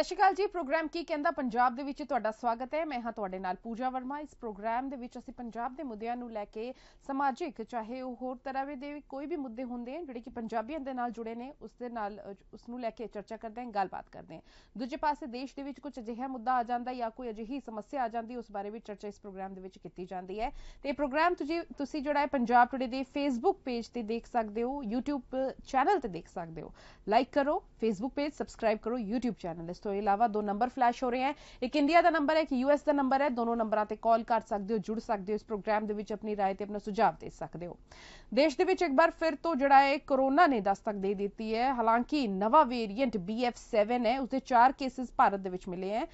ਸਤਿ ਸ਼੍ਰੀ ਅਕਾਲ ਜੀ। ਪ੍ਰੋਗਰਾਮ ਕੀ ਕਹਿੰਦਾ ਪੰਜਾਬ ਦੇ ਵਿੱਚ ਤੁਹਾਡਾ ਸਵਾਗਤ ਹੈ। ਮੈਂ ਹਾਂ ਤੁਹਾਡੇ ਨਾਲ ਪੂਜਾ ਵਰਮਾ। ਇਸ ਪ੍ਰੋਗਰਾਮ ਦੇ ਵਿੱਚ ਅਸੀਂ ਪੰਜਾਬ ਦੇ ਮੁੱਦਿਆਂ ਨੂੰ ਲੈ ਕੇ ਸਮਾਜਿਕ ਚਾਹੇ ਉਹ ਹੋਰ ਤਰ੍ਹਾਂ ਦੇ ਕੋਈ ਵੀ ਮੁੱਦੇ ਹੁੰਦੇ ਹਨ ਜਿਹੜੇ ਕਿ ਪੰਜਾਬੀਆਂ ਦੇ ਨਾਲ ਜੁੜੇ ਨੇ ਉਸ ਨੂੰ ਲੈ ਕੇ ਚਰਚਾ ਕਰਦੇ ਹਾਂ, ਗੱਲਬਾਤ ਕਰਦੇ ਹਾਂ। ਦੂਜੇ ਪਾਸੇ ਦੇਸ਼ ਦੇ ਵਿੱਚ ਕੁਝ ਅਜਿਹਾ ਮੁੱਦਾ ਆ ਜਾਂਦਾ ਜਾਂ ਕੋਈ ਅਜਿਹੀ ਸਮੱਸਿਆ ਆ ਜਾਂਦੀ, ਉਸ ਬਾਰੇ ਵੀ ਚਰਚਾ ਇਸ ਪ੍ਰੋਗਰਾਮ ਦੇ ਵਿੱਚ ਕੀਤੀ ਜਾਂਦੀ ਹੈ। ਤੇ ਇਹ ਪ੍ਰੋਗਰਾਮ ਤੁਸੀਂ ਜਿਹੜਾ ਹੈ ਪੰਜਾਬ ਟੁਡੇ ਦੇ ਫੇਸਬੁੱਕ ਪੇਜ ਤੇ ਦੇਖ ਸਕਦੇ ਹੋ, YouTube ਚੈਨਲ ਤੇ ਦੇਖ ਸਕਦੇ ਹੋ। ਲਾਈਕ करो फेसबुक पेज, सब्सक्राइब करो यूट्यूब चैनल। इस तो इलावा दो नंबर फ्लैश हो रहे हैं, एक इंडिया का नंबर है, एक यूएस का नंबर है। दोनों नंबरों ते कॉल कर सकते हो, जुड़ सकते हो, इस प्रोग्राम दे विच अपनी राय ते अपना सुझाव दे सकते हो। देश दे विच एक बार फिर तो जिहड़ा है कोरोना ने दस्तक दे दी है। हालांकि नवा वेरिएंट BF7 है, उसके 4 केसेस भारत दे विच मिले हैं।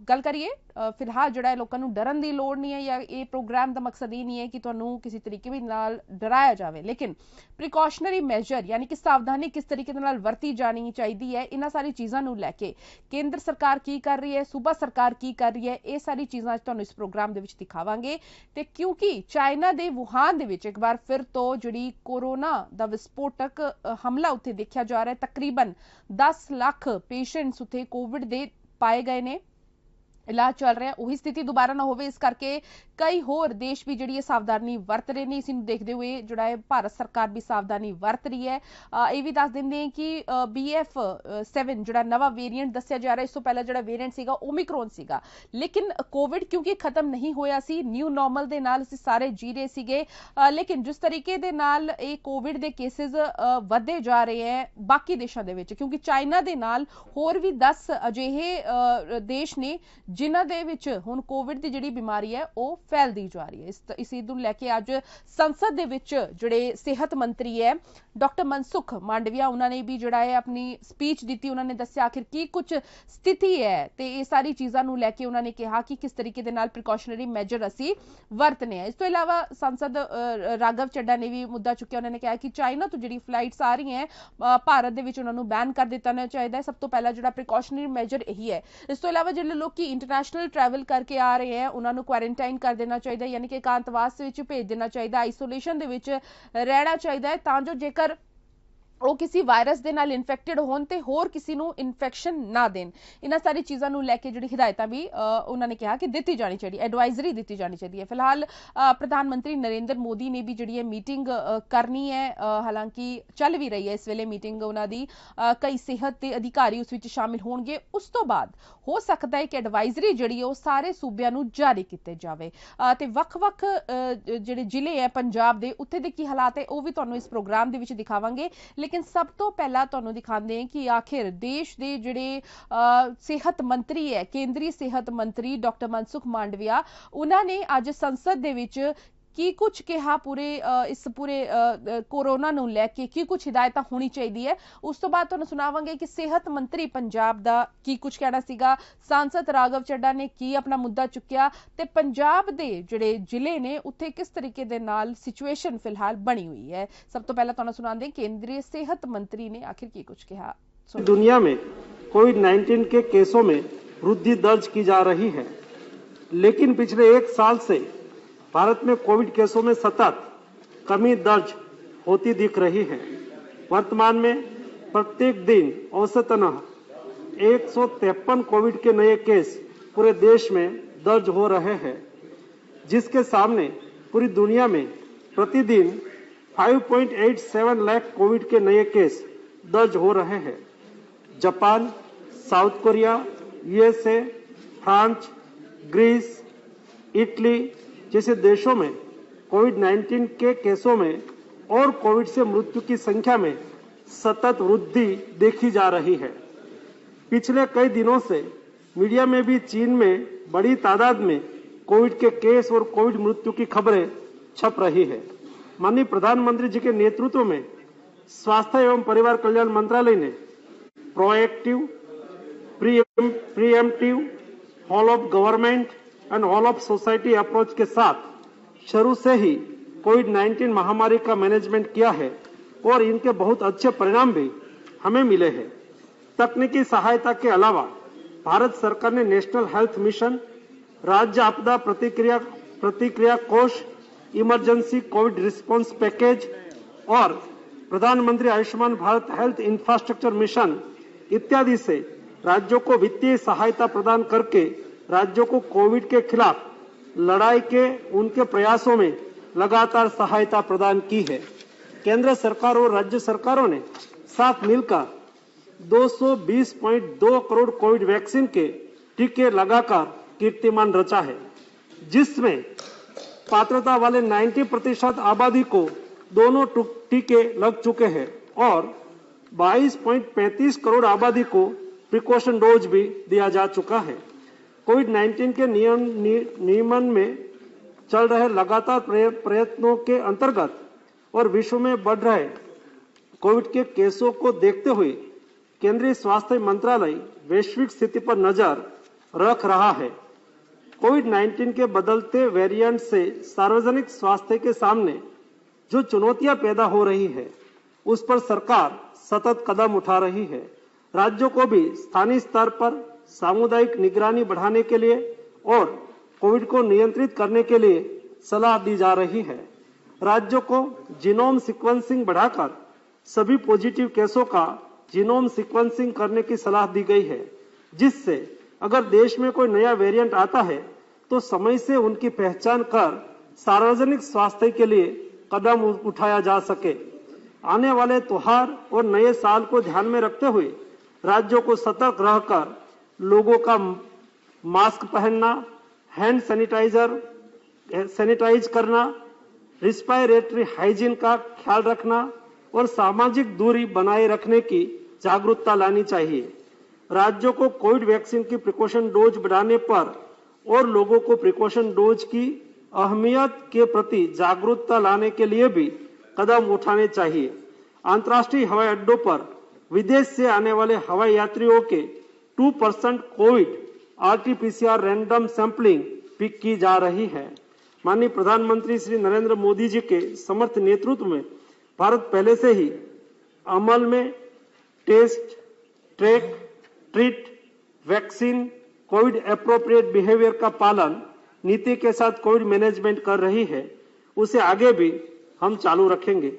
गल करिए फिलहाल जिहड़ा है लोकां नूं डरन दी लोड़ नहीं है, या ये प्रोग्राम का मकसद ये नहीं है कि तुहानूं किसी तरीके भी नाल डराया जाए, लेकिन प्रिकॉशनरी मैजर यानी कि सावधानी किस तरीके नाल वरती जानी चाहिए है, इन्हां सारी चीज़ां नूं लैके केंद्र सरकार की कर रही है, सूबा सरकार की कर रही है, ये सारी चीज़ां तुहानूं इस प्रोग्राम दे विच दिखावांगे। ते क्योंकि चाइना दे वुहान दे विच एक बार फिर तो जिहड़ी कोरोना दा विस्फोटक हमला उत्थे देखा जा रहा है, तकरीबन 10 लाख पेशेंट्स उत्थे कोविड दे पाए गए ने, इलाज चल रहा है। वही स्थिति दोबारा ना होवे, इस करके कई होर देश भी जिहड़ी सावधानी वरत रहे ने। इस देखते हुए जिहड़ा है भारत सरकार भी सावधानी वरत रही है। ये भी दस दिंदे हैं कि BF7 जिहड़ा नवा वेरिएंट दस्सिया जा रहा है, इस तो पहला जिहड़ा वेरिएंट सीगा ओमिक्रॉन सीगा, लेकिन कोविड क्योंकि खत्म नहीं होया सी, न्यू नॉर्मल दे नाल असीं सारे जी रहे सीगे, लेकिन जिस तरीके दे नाल ये कोविड दे केसेस वधदे जा रहे हैं बाकी देशां दे विच, क्योंकि चाइना दे नाल होर भी 10 अजिहे देश ने जिन्हां दे विच हुण कोविड दी जिहड़ी बीमारी है वो फैलदी जा रही है। इस नूं लैके अज संसद दे विच जिहड़े सेहत मंत्री है डॉक्टर मनसुख मांडविया, उन्होंने भी जिहड़ा है अपनी स्पीच दी। उन्होंने दस्सिया आखिर की कुछ स्थिति है, तो ये सारी चीज़ां नूं लैके उन्होंने कहा कि किस तरीके दे नाल प्रिकॉशनरी मैजर असीं वरतने हैं। इस तो इलावा सांसद राघव चड्डा ने भी मुद्दा चुक्या। उन्होंने कहा कि चाइना तो जिहड़ी फ्लाइट्स आ रही हैं भारत दे विच उन्हां नूं बैन कर दिता चाहिए। सब तो पहला जिहड़ा प्रिकॉशनरी मैजर यही है। इस तो इलावा जिहड़े लोग इंटरनेशनल ट्रैवल करके आ रहे हैं उन्होंने क्वारंटाइन कर देना चाहिए, यानी कि एकांतवास भेज देना चाहिए, आइसोलेशन दे विच रहना चाहिए, तां जो जेकर वो किसी वायरस दे नाल इन्फेक्टेड होण ते होर किसी नूं इन्फेक्शन ना देण। इन्हां सारी चीज़ां नूं लैके जिहड़ी हिदायतां भी उन्होंने कहा कि दित्ती जानी चाहिए, एडवाइजरी दित्ती जानी चाहिए। फिलहाल प्रधानमंत्री नरेंद्र मोदी ने भी जिहड़ी मीटिंग करनी है, हालांकि चल भी रही है इस वेले मीटिंग उन्हां दी, कई सेहत के अधिकारी उस विच शामिल होणगे। उस तो बाद हो सकता है कि एडवाइजरी जिहड़ी है सारे सूबिਆਂ नूं जारी कीते जावे ते वख-वख जिहड़े जिले है पंजाब दे उत्थे दे की हालात है वो भी तुहानूं इस प्रोग्राम दे विच दिखावांगे। लेकिन सब तो पहला तुहानूं दिखाते हैं कि आखिर देश के जिहड़े सेहत मंत्री है, केंद्रीय सेहत मंत्री डॉक्टर मनसुख मांडविया, उन्होंने अज संसद दे विच की कुछ कहा इस पूरे कोरोना नूं लैके की कुछ हिदायत होनी चाहिए है। उस तो बाद तुहानूं सुनावांगे कि सेहत मंत्री पंजाब दा की कुछ कहना सीगा, सांसद राघव चड्डा ने की अपना मुद्दा चुक्या, ते पंजाब दे जिहड़े जिले ने उत्थे किस तरीके दे नाल सिचुएशन फिलहाल बनी हुई है। सब तो पहला तुहानूं सुनांदे केंद्रीय सेहत मंत्री ने आखिर की कुछ कहा। दुनिया में कोविड-19 के केसों में वृद्धि दर्ज की जा रही है, लेकिन पिछले 1 साल से भारत में कोविड केसों में सतत कमी दर्ज होती दिख रही है। वर्तमान में प्रत्येक दिन औसतन 153 कोविड के नए केस पूरे देश में दर्ज हो रहे हैं, जिसके सामने पूरी दुनिया में प्रतिदिन 5.87 लाख कोविड के नए केस दर्ज हो रहे हैं। Japan, South Korea, USA, France, Greece, Italy जैसे देशों में कोविड-19 के केसों में और कोविड से मृत्यु की संख्या में सतत वृद्धि देखी जा रही है। पिछले कई दिनों से मीडिया में भी चीन में बड़ी तादाद में कोविड के केस और कोविड मृत्यु की खबरें छप रही है। माननीय प्रधानमंत्री जी के नेतृत्व में स्वास्थ्य एवं परिवार कल्याण मंत्रालय ने proactive, preemptive, whole of government and all of society approach के साथ शुरू से ही कोविड-19 महामारी का मैनेजमेंट किया है और इनके बहुत अच्छे परिणाम भी हमें मिले हैं। तकनीकी सहायता के अलावा भारत सरकार ने नेशनल हेल्थ मिशन, राज्य आपदा प्रतिक्रिया कोष, इमरजेंसी कोविड रिस्पांस पैकेज और प्रधानमंत्री Ayushman Bharat health infrastructure mission इत्यादि से राज्यों को वित्तीय सहायता प्रदान करके राज्यों को कोविड के खिलाफ लड़ाई के उनके प्रयासों में लगातार सहायता प्रदान की है। केंद्र सरकार और राज्य सरकारों ने साथ मिलकर 220.2 करोड़ कोविड वैक्सीन के टीके लगाकर कीर्तिमान रचा है, जिसमें पात्रता वाले 90% आबादी को दोनों टीके लग चुके हैं और 22.35 करोड़ आबादी को प्रिकॉशन डोज भी दिया जा चुका है। कोविड-19 के नियमन में चल रहे लगातार प्रयत्नों के अंतर्गत और विश्व में बढ़ रहे कोविड के केसों को देखते हुए केंद्रीय स्वास्थ्य मंत्रालय वैश्विक स्थिति पर नजर रख रहा है। कोविड-19 के बदलते वेरिएंट से सार्वजनिक स्वास्थ्य के सामने जो चुनौतियां पैदा हो रही है, उस पर सरकार सतत कदम उठा रही है। राज्यों को भी स्थानीय स्तर पर सामुदायिक निगरानी बढ़ाने के लिए और कोविड को नियंत्रित करने के लिए सलाह दी जा रही है। राज्यों को जीनोम सीक्वेंसिंग बढ़ाकर सभी पॉजिटिव केसों का जीनोम सीक्वेंसिंग करने की सलाह दी गई है, जिससे अगर देश में कोई नया वेरिएंट आता है तो समय से उनकी पहचान कर सार्वजनिक स्वास्थ्य के लिए कदम उठाया जा सके। आने वाले त्योहार और नए साल को ध्यान में रखते हुए राज्यों को सतर्क रहकर लोगों का मास्क पहनना, हैंड सैनिटाइज करना, रिस्पायरेटरी हाइजीन का ख्याल रखना और सामाजिक दूरी बनाए रखने की जागरूकता लानी चाहिए। राज्यों को कोविड वैक्सीन की प्रिकॉशन डोज बढ़ाने पर और लोगों को प्रिकॉशन डोज की अहमियत के प्रति जागरूकता लाने के लिए भी कदम उठाने चाहिए। अंतर्राष्ट्रीय हवाई अड्डों पर विदेश से आने वाले हवाई यात्रियों के 2% कोविड RT-PCR रैंडम सैंपलिंग भी की जा रही है। माननीय प्रधानमंत्री श्री नरेंद्र मोदी जी के समर्थ नेतृत्व में भारत पहले से ही अमल में test, track, treat, vaccine, Covid appropriate behaviour का पालन नीति के साथ कोविड मैनेजमेंट कर रही है। उसे आगे भी हम चालू रखेंगे।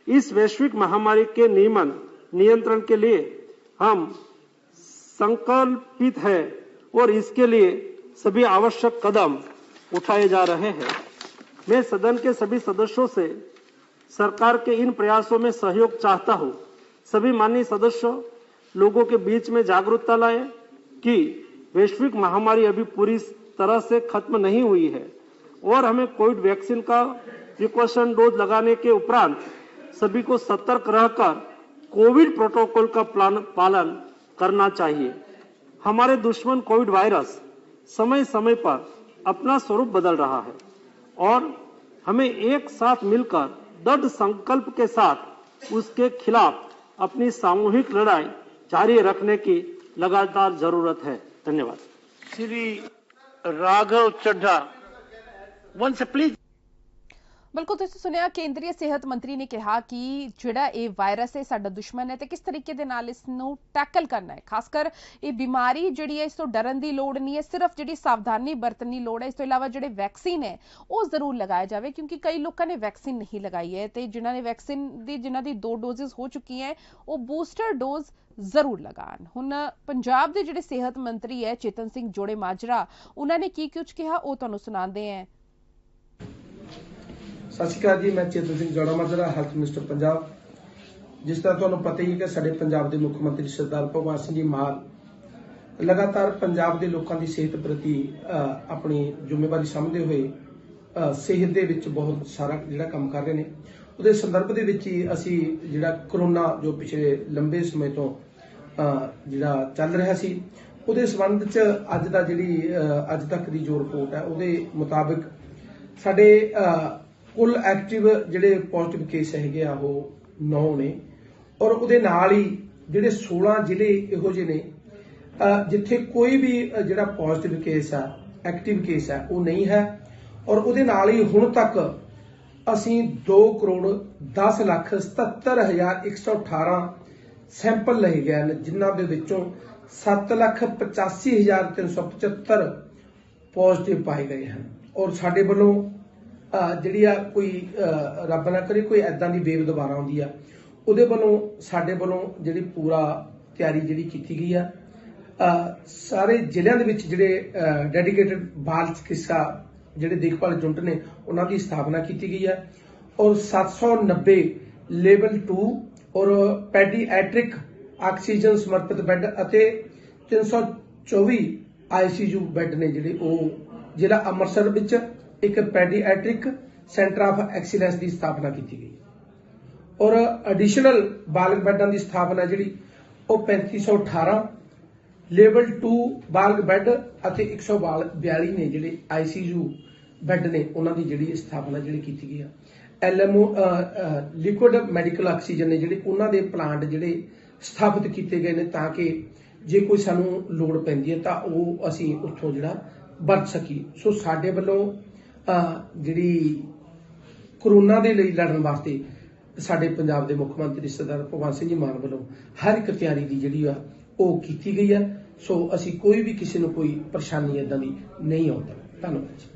इस वैश्विक महामारी के नियंत्रण के लिए हम संकल्पित है और इसके लिए सभी आवश्यक कदम उठाए जा रहे हैं। मैं सदन के सभी सदस्यों से सरकार के इन प्रयासों में सहयोग चाहता हूं। सभी माननीय सदस्यों लोगों के बीच में जागरूकता लाए कि वैश्विक महामारी अभी पूरी तरह से खत्म नहीं हुई है और हमें कोविड वैक्सीन का प्रिकॉशन डोज लगाने के उपरांत सभी को सतर्क रहकर कोविड प्रोटोकॉल का पालन करना चाहिए। हमारे दुश्मन कोविड वायरस समय समय पर अपना स्वरूप बदल रहा है और हमें एक साथ मिलकर दृढ़ संकल्प के साथ उसके खिलाफ अपनी सामूहिक लड़ाई जारी रखने की लगातार जरूरत है। धन्यवाद। Shri Raghav Chadha, once please। बिल्कुल तुसीं सुनिया केंद्रीय सेहत मंत्री ने कहा कि जिहड़ा ये वायरस है साडा दुश्मन है ते किस तरीके दे नाल इस नूं टैकल करना है। खासकर ये बीमारी जिहड़ी है इस तों डरन दी लोड़ नहीं है, सिर्फ जिहड़ी सावधानी बरतनी लोड़ है। इस तों इलावा जिहड़े वैक्सीन है वो जरूर लगाया जाए, क्योंकि कई लोगों ने वैक्सीन नहीं लगाई है ते जिन्हां ने वैक्सीन दी जिन्हां दी 2 डोजेस हो चुकी हैं वो बूस्टर डोज जरूर लगान। हुण पंजाब दे जिहड़े सेहत मंत्री है चेतन सिंह जोड़े माजरा, उन्हां ने की कुछ कहा वो तुहानूं सुणांदे हैं। सत श्री अकाल जी, मैं चेतन सिंह जोड़ा माजरा, हैल्थ मिनिस्टर पंजाब। जिस तरह तुहानूं पता ही है कि साडे पंजाब के मुख्य मंत्री सरदार भगवंत सिंह जी मान लगातार पंजाब के लोगों की सेहत प्रति अपनी जिम्मेवारी समझते हुए सेहत दे विच बहुत सारा जिहड़ा काम कर रहे हैं। उहदे संदर्भ दे विच ही असीं जिहड़ा कोरोना जो पिछले लंबे समय तो जिहड़ा चल रहा सी उहदे संबंध च अज दा जिहड़ी अज तक दी जो रिपोर्ट है उहदे मुताबिक साडे कुल एक्टिव जिहड़े पॉजिटिव केस हैगे आ वो 9 ने और उहदे नाल ही जिहड़े 16 जिले इहो ਜਿਹੇ ने जिथे कोई भी जिहड़ा पॉजिटिव केस है एक्टिव केस है वो नहीं है और उहदे नाल ही हुण तक असीं 2,10,77,118 सैंपल लए गए हैं, जिन्हां दे विचों 7,85,375 पॉजिटिव पाए गए हैं। और साडे वल्लों जिहड़ी आ कोई रब ना करे कोई ऐदां दी वेव दोबारा आउंदी आ, उहदे वल्लों साडे वल्लों जिहड़ी पूरा तैयारी जिहड़ी कीती गई आ। ਸਾਰੇ ਜ਼ਿਲ੍ਹਿਆਂ ਦੇ ਵਿੱਚ ਜਿਹੜੇ ਡੈਡੀਕੇਟਡ ਬਾਲ ਚਿਕਿਤਸਾ ਜਿਹੜੇ ਦੇਖਭਾਲ ਯੂਨਿਟ ਨੇ ਉਹਨਾਂ ਦੀ ਸਥਾਪਨਾ ਕੀਤੀ ਗਈ ਹੈ ਔਰ 790 ਲੈਵਲ 2 ਔਰ ਪੈਡੀਐਟ੍ਰਿਕ ਆਕਸੀਜਨ ਸਮਰਪਿਤ ਬੈੱਡ ਅਤੇ 324 ICU ਬੈੱਡ ਨੇ ਜਿਹੜੇ ਉਹ ਜ਼ਿਲ੍ਹਾ ਅੰਮ੍ਰਿਤਸਰ ਵਿੱਚ ਇੱਕ ਪੈਡੀਐਟ੍ਰਿਕ ਸੈਂਟਰ ਆਫ ਐਕਸੀਲੈਂਸ ਦੀ ਸਥਾਪਨਾ ਕੀਤੀ ਗਈ ਔਰ ਐਡੀਸ਼ਨਲ ਬਾਲਗ ਬੈੱਡਾਂ ਦੀ ਸਥਾਪਨਾ ਜਿਹੜੀ ਉਹ 3518 ਲੈਵਲ 2 ਬਾਲਗ ਬੈੱਡ ਅਤੇ 142 ਨੇ ਜਿਹੜੇ ICU ਬੈੱਡ ਨੇ ਉਹਨਾਂ ਦੀ ਜਿਹੜੀ ਸਥਾਪਨਾ ਜਿਹੜੀ ਕੀਤੀ ਗਈ ਆ LMO ਲਿਕੁਇਡ ਮੈਡੀਕਲ ਆਕਸੀਜਨ ਨੇ ਜਿਹੜੇ ਉਹਨਾਂ ਦੇ ਪਲਾਂਟ ਜਿਹੜੇ ਸਥਾਪਿਤ ਕੀਤੇ ਗਏ ਨੇ ਤਾਂ ਕਿ ਜੇ ਕੋਈ ਸਾਨੂੰ ਲੋੜ ਪੈਂਦੀ ਹੈ ਤਾਂ ਉਹ ਅਸੀਂ ਉੱਥੋਂ ਜਿਹੜਾ ਵਰਤ ਸਕੀਏ। ਸੋ ਸਾਡੇ ਵੱਲੋਂ ਜਿਹੜੀ ਕਰੋਨਾ ਦੇ ਲਈ ਲੜਨ ਵਾਸਤੇ ਸਾਡੇ ਪੰਜਾਬ ਦੇ ਮੁੱਖ ਮੰਤਰੀ ਸਰਦਾਰ ਭਗਵੰਤ ਸਿੰਘ ਜੀ ਮਾਨ ਵੱਲੋਂ ਹਰ ਇੱਕ ਤਿਆਰੀ ਦੀ ਜਿਹੜੀ ਆ ਉਹ ਕੀਤੀ ਗਈ ਹੈ। ਸੋ ਅਸੀਂ ਕੋਈ ਵੀ ਕਿਸੇ ਨੂੰ ਕੋਈ ਪਰੇਸ਼ਾਨੀ ਇਦਾਂ ਦੀ ਨਹੀਂ ਆਉਂਦਾ। ਧੰਨਵਾਦ ਜੀ।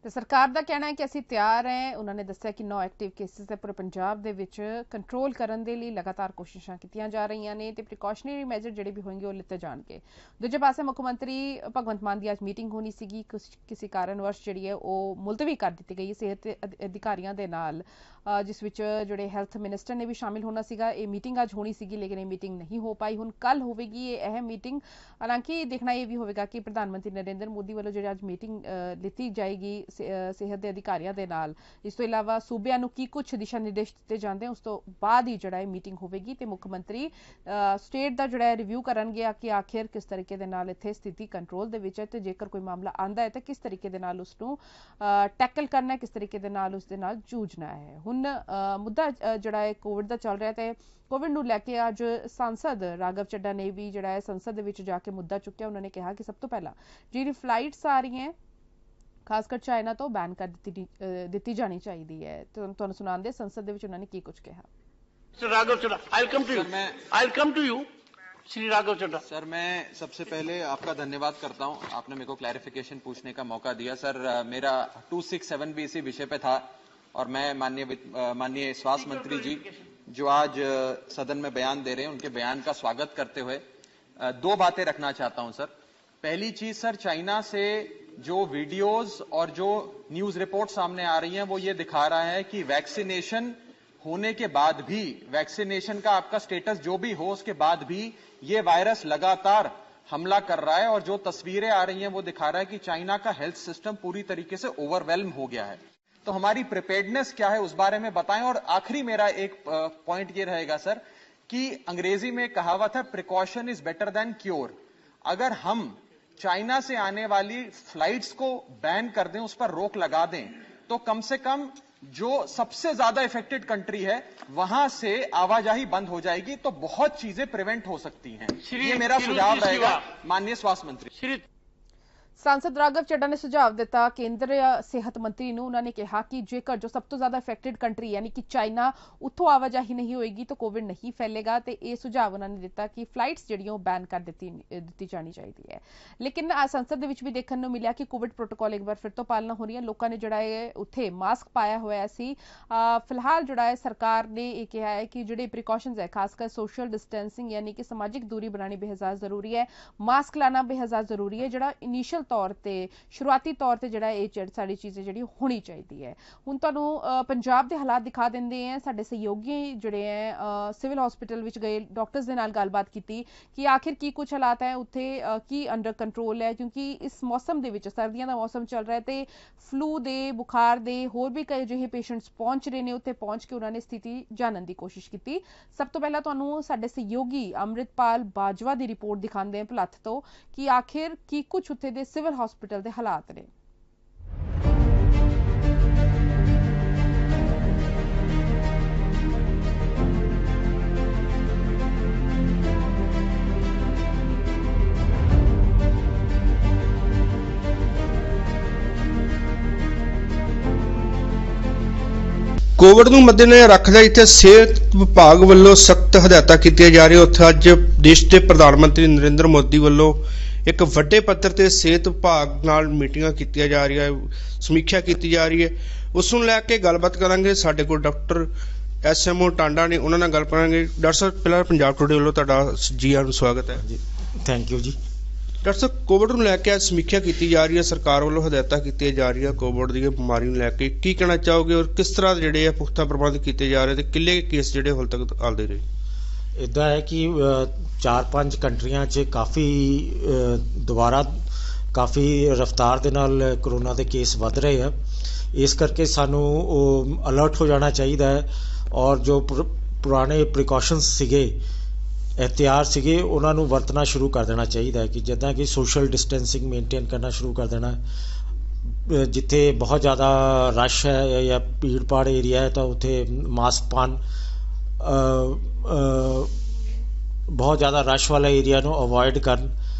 ਤੇ ਸਰਕਾਰ ਦਾ ਕਹਿਣਾ ਹੈ ਕਿ ਅਸੀਂ ਤਿਆਰ ਹਾਂ। ਉਹਨਾਂ ਨੇ ਦੱਸਿਆ ਕਿ 9 ਐਕਟਿਵ ਕੇਸਿਸ ਦੇ ਪੂਰੇ ਪੰਜਾਬ ਦੇ ਵਿੱਚ ਕੰਟਰੋਲ ਕਰਨ ਦੇ ਲਈ ਲਗਾਤਾਰ ਕੋਸ਼ਿਸ਼ਾਂ ਕੀਤੀਆਂ ਜਾ ਰਹੀਆਂ ਨੇ ਤੇ ਪ੍ਰੀਕਾਸ਼ਨਰੀ ਮੈਜਰ ਜਿਹੜੇ ਵੀ ਹੋਣਗੇ ਉਹ ਲਿੱਤੇ ਜਾਣਗੇ। ਦੂਜੇ ਪਾਸੇ ਮੁੱਖ ਮੰਤਰੀ ਭਗਵੰਤ ਮਾਨ ਦੀ ਅੱਜ ਮੀਟਿੰਗ ਹੋਣੀ ਸੀਗੀ, ਕਿਸੇ ਕਾਰਨਵਸ਼ ਜਿਹੜੀ ਹੈ ਉਹ ਮੁਲਤਵੀ ਕਰ ਦਿੱਤੀ ਗਈ ਸਿਹਤ ਅਧਿਕਾਰੀਆਂ ਦੇ ਨਾਲ, ਜਿਸ ਵਿੱਚ ਜਿਹੜੇ ਹੈਲਥ ਮਿਨਿਸਟਰ ਨੇ ਵੀ ਸ਼ਾਮਿਲ ਹੋਣਾ ਸੀਗਾ। ਇਹ ਮੀਟਿੰਗ ਅੱਜ ਹੋਣੀ ਸੀਗੀ ਲੇਕਿਨ ਇਹ ਮੀਟਿੰਗ ਨਹੀਂ ਹੋ ਪਾਈ। ਹੁਣ ਕੱਲ ਹੋਵੇਗੀ ਇਹ ਅਹਿਮ ਮੀਟਿੰਗ। ਹਾਲਾਂਕਿ ਦੇਖਣਾ ਇਹ ਵੀ ਹੋਵੇਗਾ ਕਿ ਪ੍ਰਧਾਨ ਮੰਤਰੀ ਨਰਿੰਦਰ ਮੋਦੀ ਵੱਲੋਂ ਜਿਹੜੀ ਅੱਜ ਮੀਟਿੰਗ ਲਿੱਤੀ ਜਾਏਗੀ ਸਿਹਤ ਦੇ ਅਧਿਕਾਰੀਆਂ ਦੇ ਨਾਲ, ਇਸ ਤੋਂ ਇਲਾਵਾ ਸੂਬਿਆਂ ਨੂੰ ਕੀ ਕੁਝ ਦਿਸ਼ਾ ਨਿਰਦੇਸ਼ ਦਿੱਤੇ ਜਾਂਦੇ ਉਸ ਤੋਂ ਬਾਅਦ ਹੀ ਜਿਹੜਾ ਇਹ ਮੀਟਿੰਗ ਹੋਵੇਗੀ ਤੇ ਮੁੱਖ ਮੰਤਰੀ ਸਟੇਟ ਦਾ ਜਿਹੜਾ ਰਿਵਿਊ ਕਰਨਗੇ ਕਿ ਆਖਿਰ ਕਿਸ ਤਰੀਕੇ ਦੇ ਨਾਲ ਇੱਥੇ ਸਥਿਤੀ ਕੰਟਰੋਲ ਦੇ ਵਿੱਚ ਹੈ ਤੇ ਜੇਕਰ ਕੋਈ ਮਾਮਲਾ ਆਂਦਾ ਹੈ ਤਾਂ ਕਿਸ ਤਰੀਕੇ ਦੇ ਨਾਲ ਉਸ ਨੂੰ ਟੈਕਲ ਕਰਨਾ ਹੈ, ਕਿਸ ਤਰੀਕੇ ਦੇ ਨਾਲ ਉਸ ਦੇ ਨਾਲ ਜੂਝਣਾ ਹੈ। ਹੁਣ ਮੁੱਦਾ ਜਿਹੜਾ ਹੈ ਕੋਵਿਡ ਦਾ ਚੱਲ ਰਿਹਾ ਤੇ ਕੋਵਿਡ ਨੂੰ ਲੈ ਕੇ ਅੱਜ ਸਾਂਸਦ ਰਾਘਵ ਚੱਡਾ ਨੇ ਵੀ ਜਿਹੜਾ ਹੈ ਸੰਸਦ ਦੇ ਵਿੱਚ ਜਾ ਕੇ ਮੁੱਦਾ ਚੁੱਕਿਆ। ਉਹਨਾਂ ਨੇ ਕਿਹਾ ਕਿ ਸਭ ਤੋਂ ਪਹਿਲਾਂ ਜਿਹੜੀ ਫਲਾਈਟਸ ਆ ਰਹੀਆਂ ਖਾਸਕਰ ਚਾਈਨਾ ਤੋਂ ਬੈਨ ਕਰ ਦਿੱਤੀ ਜਾਣੀ ਚਾਹੀਦੀ ਹੈ। ਤੁਹਾਨੂੰ ਸੁਣਾਉਂਦੇ ਸੰਸਦ ਦੇ ਵਿੱਚ ਉਹਨਾਂ ਨੇ ਕੀ ਕੁਝ ਕਿਹਾ। Raghav Chadha, I'll come to you, Shri Raghav Chadha. Sir, मैं सबसे पहले आपका धन्यवाद करता हूं, आपने मेरे को क्लैरिफिकेशन पूछने का मौका दिया। सर, मेरा 267 भी इसी विषय पे था और मैं माननीय स्वास्थ्य मंत्री जी जो आज सदन में बयान दे रहे हैं उनके बयान का स्वागत करते हुए दो बातें रखना चाहता हूं। सर, पहली चीज, सर, चाइना से जो वीडियोस और जो न्यूज रिपोर्ट सामने आ रही हैं वो ये दिखा रहा है कि वैक्सीनेशन होने के बाद भी, वैक्सीनेशन का आपका स्टेटस जो भी हो उसके बाद भी ये वायरस लगातार हमला कर रहा है और जो तस्वीरें आ रही हैं वो दिखा रहा है कि चाइना का हेल्थ सिस्टम पूरी तरीके से ओवरवेल्म हो गया है। तो हमारी प्रिपेयर्डनेस क्या है उस बारे में बताएं। और आखिरी मेरा एक पॉइंट ये रहेगा सर कि अंग्रेजी में कहावत है precaution is better than cure. अगर हम चाइना से आने वाली फ्लाइट्स को बैन कर दें, उस पर रोक लगा दें, तो कम से कम जो सबसे ज्यादा इफेक्टेड कंट्री है वहां से आवाजाही बंद हो जाएगी, तो बहुत चीजें प्रिवेंट हो सकती हैं। ये मेरा सुझाव रहेगा माननीय स्वास्थ्य मंत्री। सांसद राघव चड्ढा ने सुझाव दिता केंद्रीय सेहत मंत्री ਨੂੰ। ਉਹਨਾਂ ਨੇ ਕਿਹਾ ਕਿ ਜੇਕਰ ਜੋ ਸਭ ਤੋਂ ਜ਼ਿਆਦਾ ਅਫੈਕਟਡ ਕੰਟਰੀ ਯਾਨੀ ਕਿ ਚਾਈਨਾ ਉੱਥੋਂ ਆਵਾਜਾही ਨਹੀਂ ਹੋਏਗੀ ਤਾਂ ਕੋਵਿਡ ਨਹੀਂ ਫੈਲੇਗਾ ਤੇ ਇਹ ਸੁਝਾਅ ਉਹਨਾਂ ਨੇ ਦਿੱਤਾ ਕਿ ਫਲਾਈਟਸ ਜਿਹੜੀਆਂ ਉਹ ਬੈਨ ਕਰ ਦਿੱਤੀ ਜਾਣੀ ਚਾਹੀਦੀ ਹੈ। ਲੇਕਿਨ ਸੰਸਦ ਦੇ ਵਿੱਚ ਵੀ ਦੇਖਣ ਨੂੰ ਮਿਲਿਆ ਕਿ ਕੋਵਿਡ ਪ੍ਰੋਟੋਕਾਲ ਇੱਕ ਵਾਰ ਫਿਰ ਤੋਂ ਪਾਲਣਾ ਹੋ ਰਹੀ ਹੈ। ਲੋਕਾਂ ਨੇ ਜਿਹੜਾ ਹੈ ਉੱਥੇ ਮਾਸਕ ਪਾਇਆ ਹੋਇਆ ਸੀ। ਫਿਲਹਾਲ ਜਿਹੜਾ ਹੈ ਸਰਕਾਰ ਨੇ ਇਹ ਕਿਹਾ ਹੈ ਕਿ ਜਿਹੜੇ ਪ੍ਰੀਕਾਸ਼ਨਸ ਹੈ ਖਾਸ ਕਰ ਸੋਸ਼ਲ ਡਿਸਟੈਂਸਿੰਗ ਯਾਨੀ ਕਿ ਸਮਾਜਿਕ ਦੂਰੀ ਬਣਾਉਣੀ ਬੇਹਜ਼ਾਰ ਜ਼ਰੂਰੀ ਹੈ, ਮਾਸਕ ਲਾਣਾ ਬੇਹਜ਼ਾਰ ਜ਼ਰੂਰੀ ਹੈ। ਜਿਹੜਾ ਇਨੀਸ਼ੀਅਲ ਤੌਰ ਤੇ ਸ਼ੁਰੂਆਤੀ ਤੌਰ ਤੇ ਜਿਹੜਾ ਇਹ ਸਾਰੀ ਚੀਜ਼ਾਂ ਜਿਹੜੀ ਹੋਣੀ ਚਾਹੀਦੀ ਹੈ। ਹੁਣ ਤੁਹਾਨੂੰ ਪੰਜਾਬ ਦੇ ਹਾਲਾਤ ਦਿਖਾ ਦਿੰਦੇ ਆ। ਸਾਡੇ ਸਹਿਯੋਗੀ ਜਿਹੜੇ ਹੈ ਸਿਵਲ ਹਸਪੀਟਲ ਵਿੱਚ ਗਏ, ਡਾਕਟਰਸ ਦੇ ਨਾਲ ਗੱਲਬਾਤ ਕੀਤੀ ਕਿ ਆਖਿਰ ਕੀ ਕੁਝ ਹਾਲਾਤ ਹੈ ਉੱਥੇ, ਕੀ ਅੰਡਰ ਕੰਟਰੋਲ ਹੈ, ਕਿਉਂਕਿ ਇਸ ਮੌਸਮ ਦੇ ਵਿੱਚ ਸਰਦੀਆਂ ਦਾ ਮੌਸਮ ਚੱਲ ਰਿਹਾ ਤੇ ਫਲੂ ਦੇ, ਬੁਖਾਰ ਦੇ ਹੋਰ ਵੀ ਕਈ ਅਜਿਹੇ ਪੇਸ਼ੈਂਟਸ ਪਹੁੰਚ ਰਹੇ ਨੇ। ਉੱਥੇ ਪਹੁੰਚ ਕੇ ਉਹਨਾਂ ਨੇ ਸਥਿਤੀ ਜਾਣਨ ਦੀ ਕੋਸ਼ਿਸ਼ ਕੀਤੀ। ਸਭ ਤੋਂ ਪਹਿਲਾਂ ਤੁਹਾਨੂੰ ਸਾਡੇ ਸਹਿਯੋਗੀ ਅੰਮ੍ਰਿਤਪਾਲ ਬਾਜਵਾ ਦੀ ਰਿਪੋਰਟ ਦਿਖਾਉਂਦੇ ਆ ਭਲੱਥ ਤੋਂ ਕਿ ਆਖਿਰ ਕੀ ਕੁਝ ਉੱਥੇ ਦੇ ਸਿਵਲ ਹਸਪੀਟਲ ਦੇ ਹਾਲਾਤ ਨੇ। ਕੋਵਿਡ ਨੂੰ ਮੱਦੇਨਜ਼ਰ ਰੱਖਦੇ ਇੱਥੇ ਸਿਹਤ ਵਿਭਾਗ ਵੱਲੋਂ ਸਖਤ ਹਦਾਇਤਾਂ ਕੀਤੀਆਂ ਜਾ ਰਹੀਆਂ। ਉੱਥੇ ਅੱਜ ਦੇਸ਼ ਦੇ ਪ੍ਰਧਾਨ ਮੰਤਰੀ ਨਰਿੰਦਰ ਮੋਦੀ ਵੱਲੋਂ ਇੱਕ ਵੱਡੇ ਪੱਧਰ ਤੇ ਸਿਹਤ ਵਿਭਾਗ ਨਾਲ ਮੀਟਿੰਗਾਂ ਕੀਤੀਆਂ ਜਾ ਰਹੀਆਂ, ਸਮੀਖਿਆ ਕੀਤੀ ਜਾ ਰਹੀ ਹੈ। ਉਸ ਨੂੰ ਲੈ ਕੇ ਗੱਲਬਾਤ ਕਰਾਂਗੇ। ਸਾਡੇ ਕੋਲ ਡਾਕਟਰ SMO ਟਾਂਡਾ ਨੇ, ਉਹਨਾਂ ਨਾਲ ਗੱਲ ਕਰਾਂਗੇ। ਡਾਕਟਰ ਸਾਹਿਬ, ਪਹਿਲਾਂ ਪੰਜਾਬ ਟੁਡੇ ਵੱਲੋਂ ਤੁਹਾਡਾ ਜੀ ਆਇਆਂ ਨੂੰ ਸਵਾਗਤ ਹੈ ਜੀ। ਥੈਂਕ ਯੂ ਜੀ। ਡਾਕਟਰ ਸਾਹਿਬ, ਕੋਵਿਡ ਨੂੰ ਲੈ ਕੇ ਅੱਜ ਸਮੀਖਿਆ ਕੀਤੀ ਜਾ ਰਹੀ ਹੈ, ਸਰਕਾਰ ਵੱਲੋਂ ਹਦਾਇਤਾਂ ਕੀਤੀਆਂ ਜਾ ਰਹੀਆਂ ਕੋਵਿਡ ਦੀ ਬਿਮਾਰੀ ਨੂੰ ਲੈ ਕੇ, ਕੀ ਕਹਿਣਾ ਚਾਹੋਗੇ ਔਰ ਕਿਸ ਤਰ੍ਹਾਂ ਜਿਹੜੇ ਆ ਪੁਖਤਾ ਪ੍ਰਬੰਧ ਕੀਤੇ ਜਾ ਰਹੇ ਤੇ ਕਿੰਨੇ ਕੇਸ ਜਿਹੜੇ ਹਾਲ ਤੱਕ ਆਉਂਦੇ ਰਹੇ? ਇੱਦਾਂ ਹੈ ਕਿ 4-5 ਕੰਟਰੀਆਂ 'ਚ ਦੁਬਾਰਾ ਕਾਫੀ ਰਫਤਾਰ ਦੇ ਨਾਲ ਕਰੋਨਾ ਦੇ ਕੇਸ ਵੱਧ ਰਹੇ ਆ। ਇਸ ਕਰਕੇ ਸਾਨੂੰ ਅਲਰਟ ਹੋ ਜਾਣਾ ਚਾਹੀਦਾ ਹੈ ਔਰ ਜੋ ਪੁਰਾਣੇ ਪ੍ਰੀਕਾਸ਼ਨਸ ਸੀਗੇ, एहतियात ਸੀਗੇ, ਉਹਨਾਂ ਨੂੰ ਵਰਤਣਾ ਸ਼ੁਰੂ ਕਰ ਦੇਣਾ ਚਾਹੀਦਾ ਹੈ ਕਿ ਜਿੱਦਾਂ ਕਿ ਸੋਸ਼ਲ ਡਿਸਟੈਂਸਿੰਗ ਮੇਨਟੇਨ ਕਰਨਾ ਸ਼ੁਰੂ ਕਰ ਦੇਣਾ। ਜਿੱਥੇ ਬਹੁਤ ਜ਼ਿਆਦਾ ਰਸ਼ ਹੈ ਜਾਂ ਭੀੜ ਭਾੜ ਏਰੀਆ ਹੈ ਤਾਂ ਉੱਥੇ ਮਾਸਕ ਪਾਉਣ, ਬਹੁਤ ਜ਼ਿਆਦਾ ਰਸ਼ ਵਾਲਾ ਏਰੀਆ ਨੂੰ ਅਵੋਇਡ ਕਰਨ,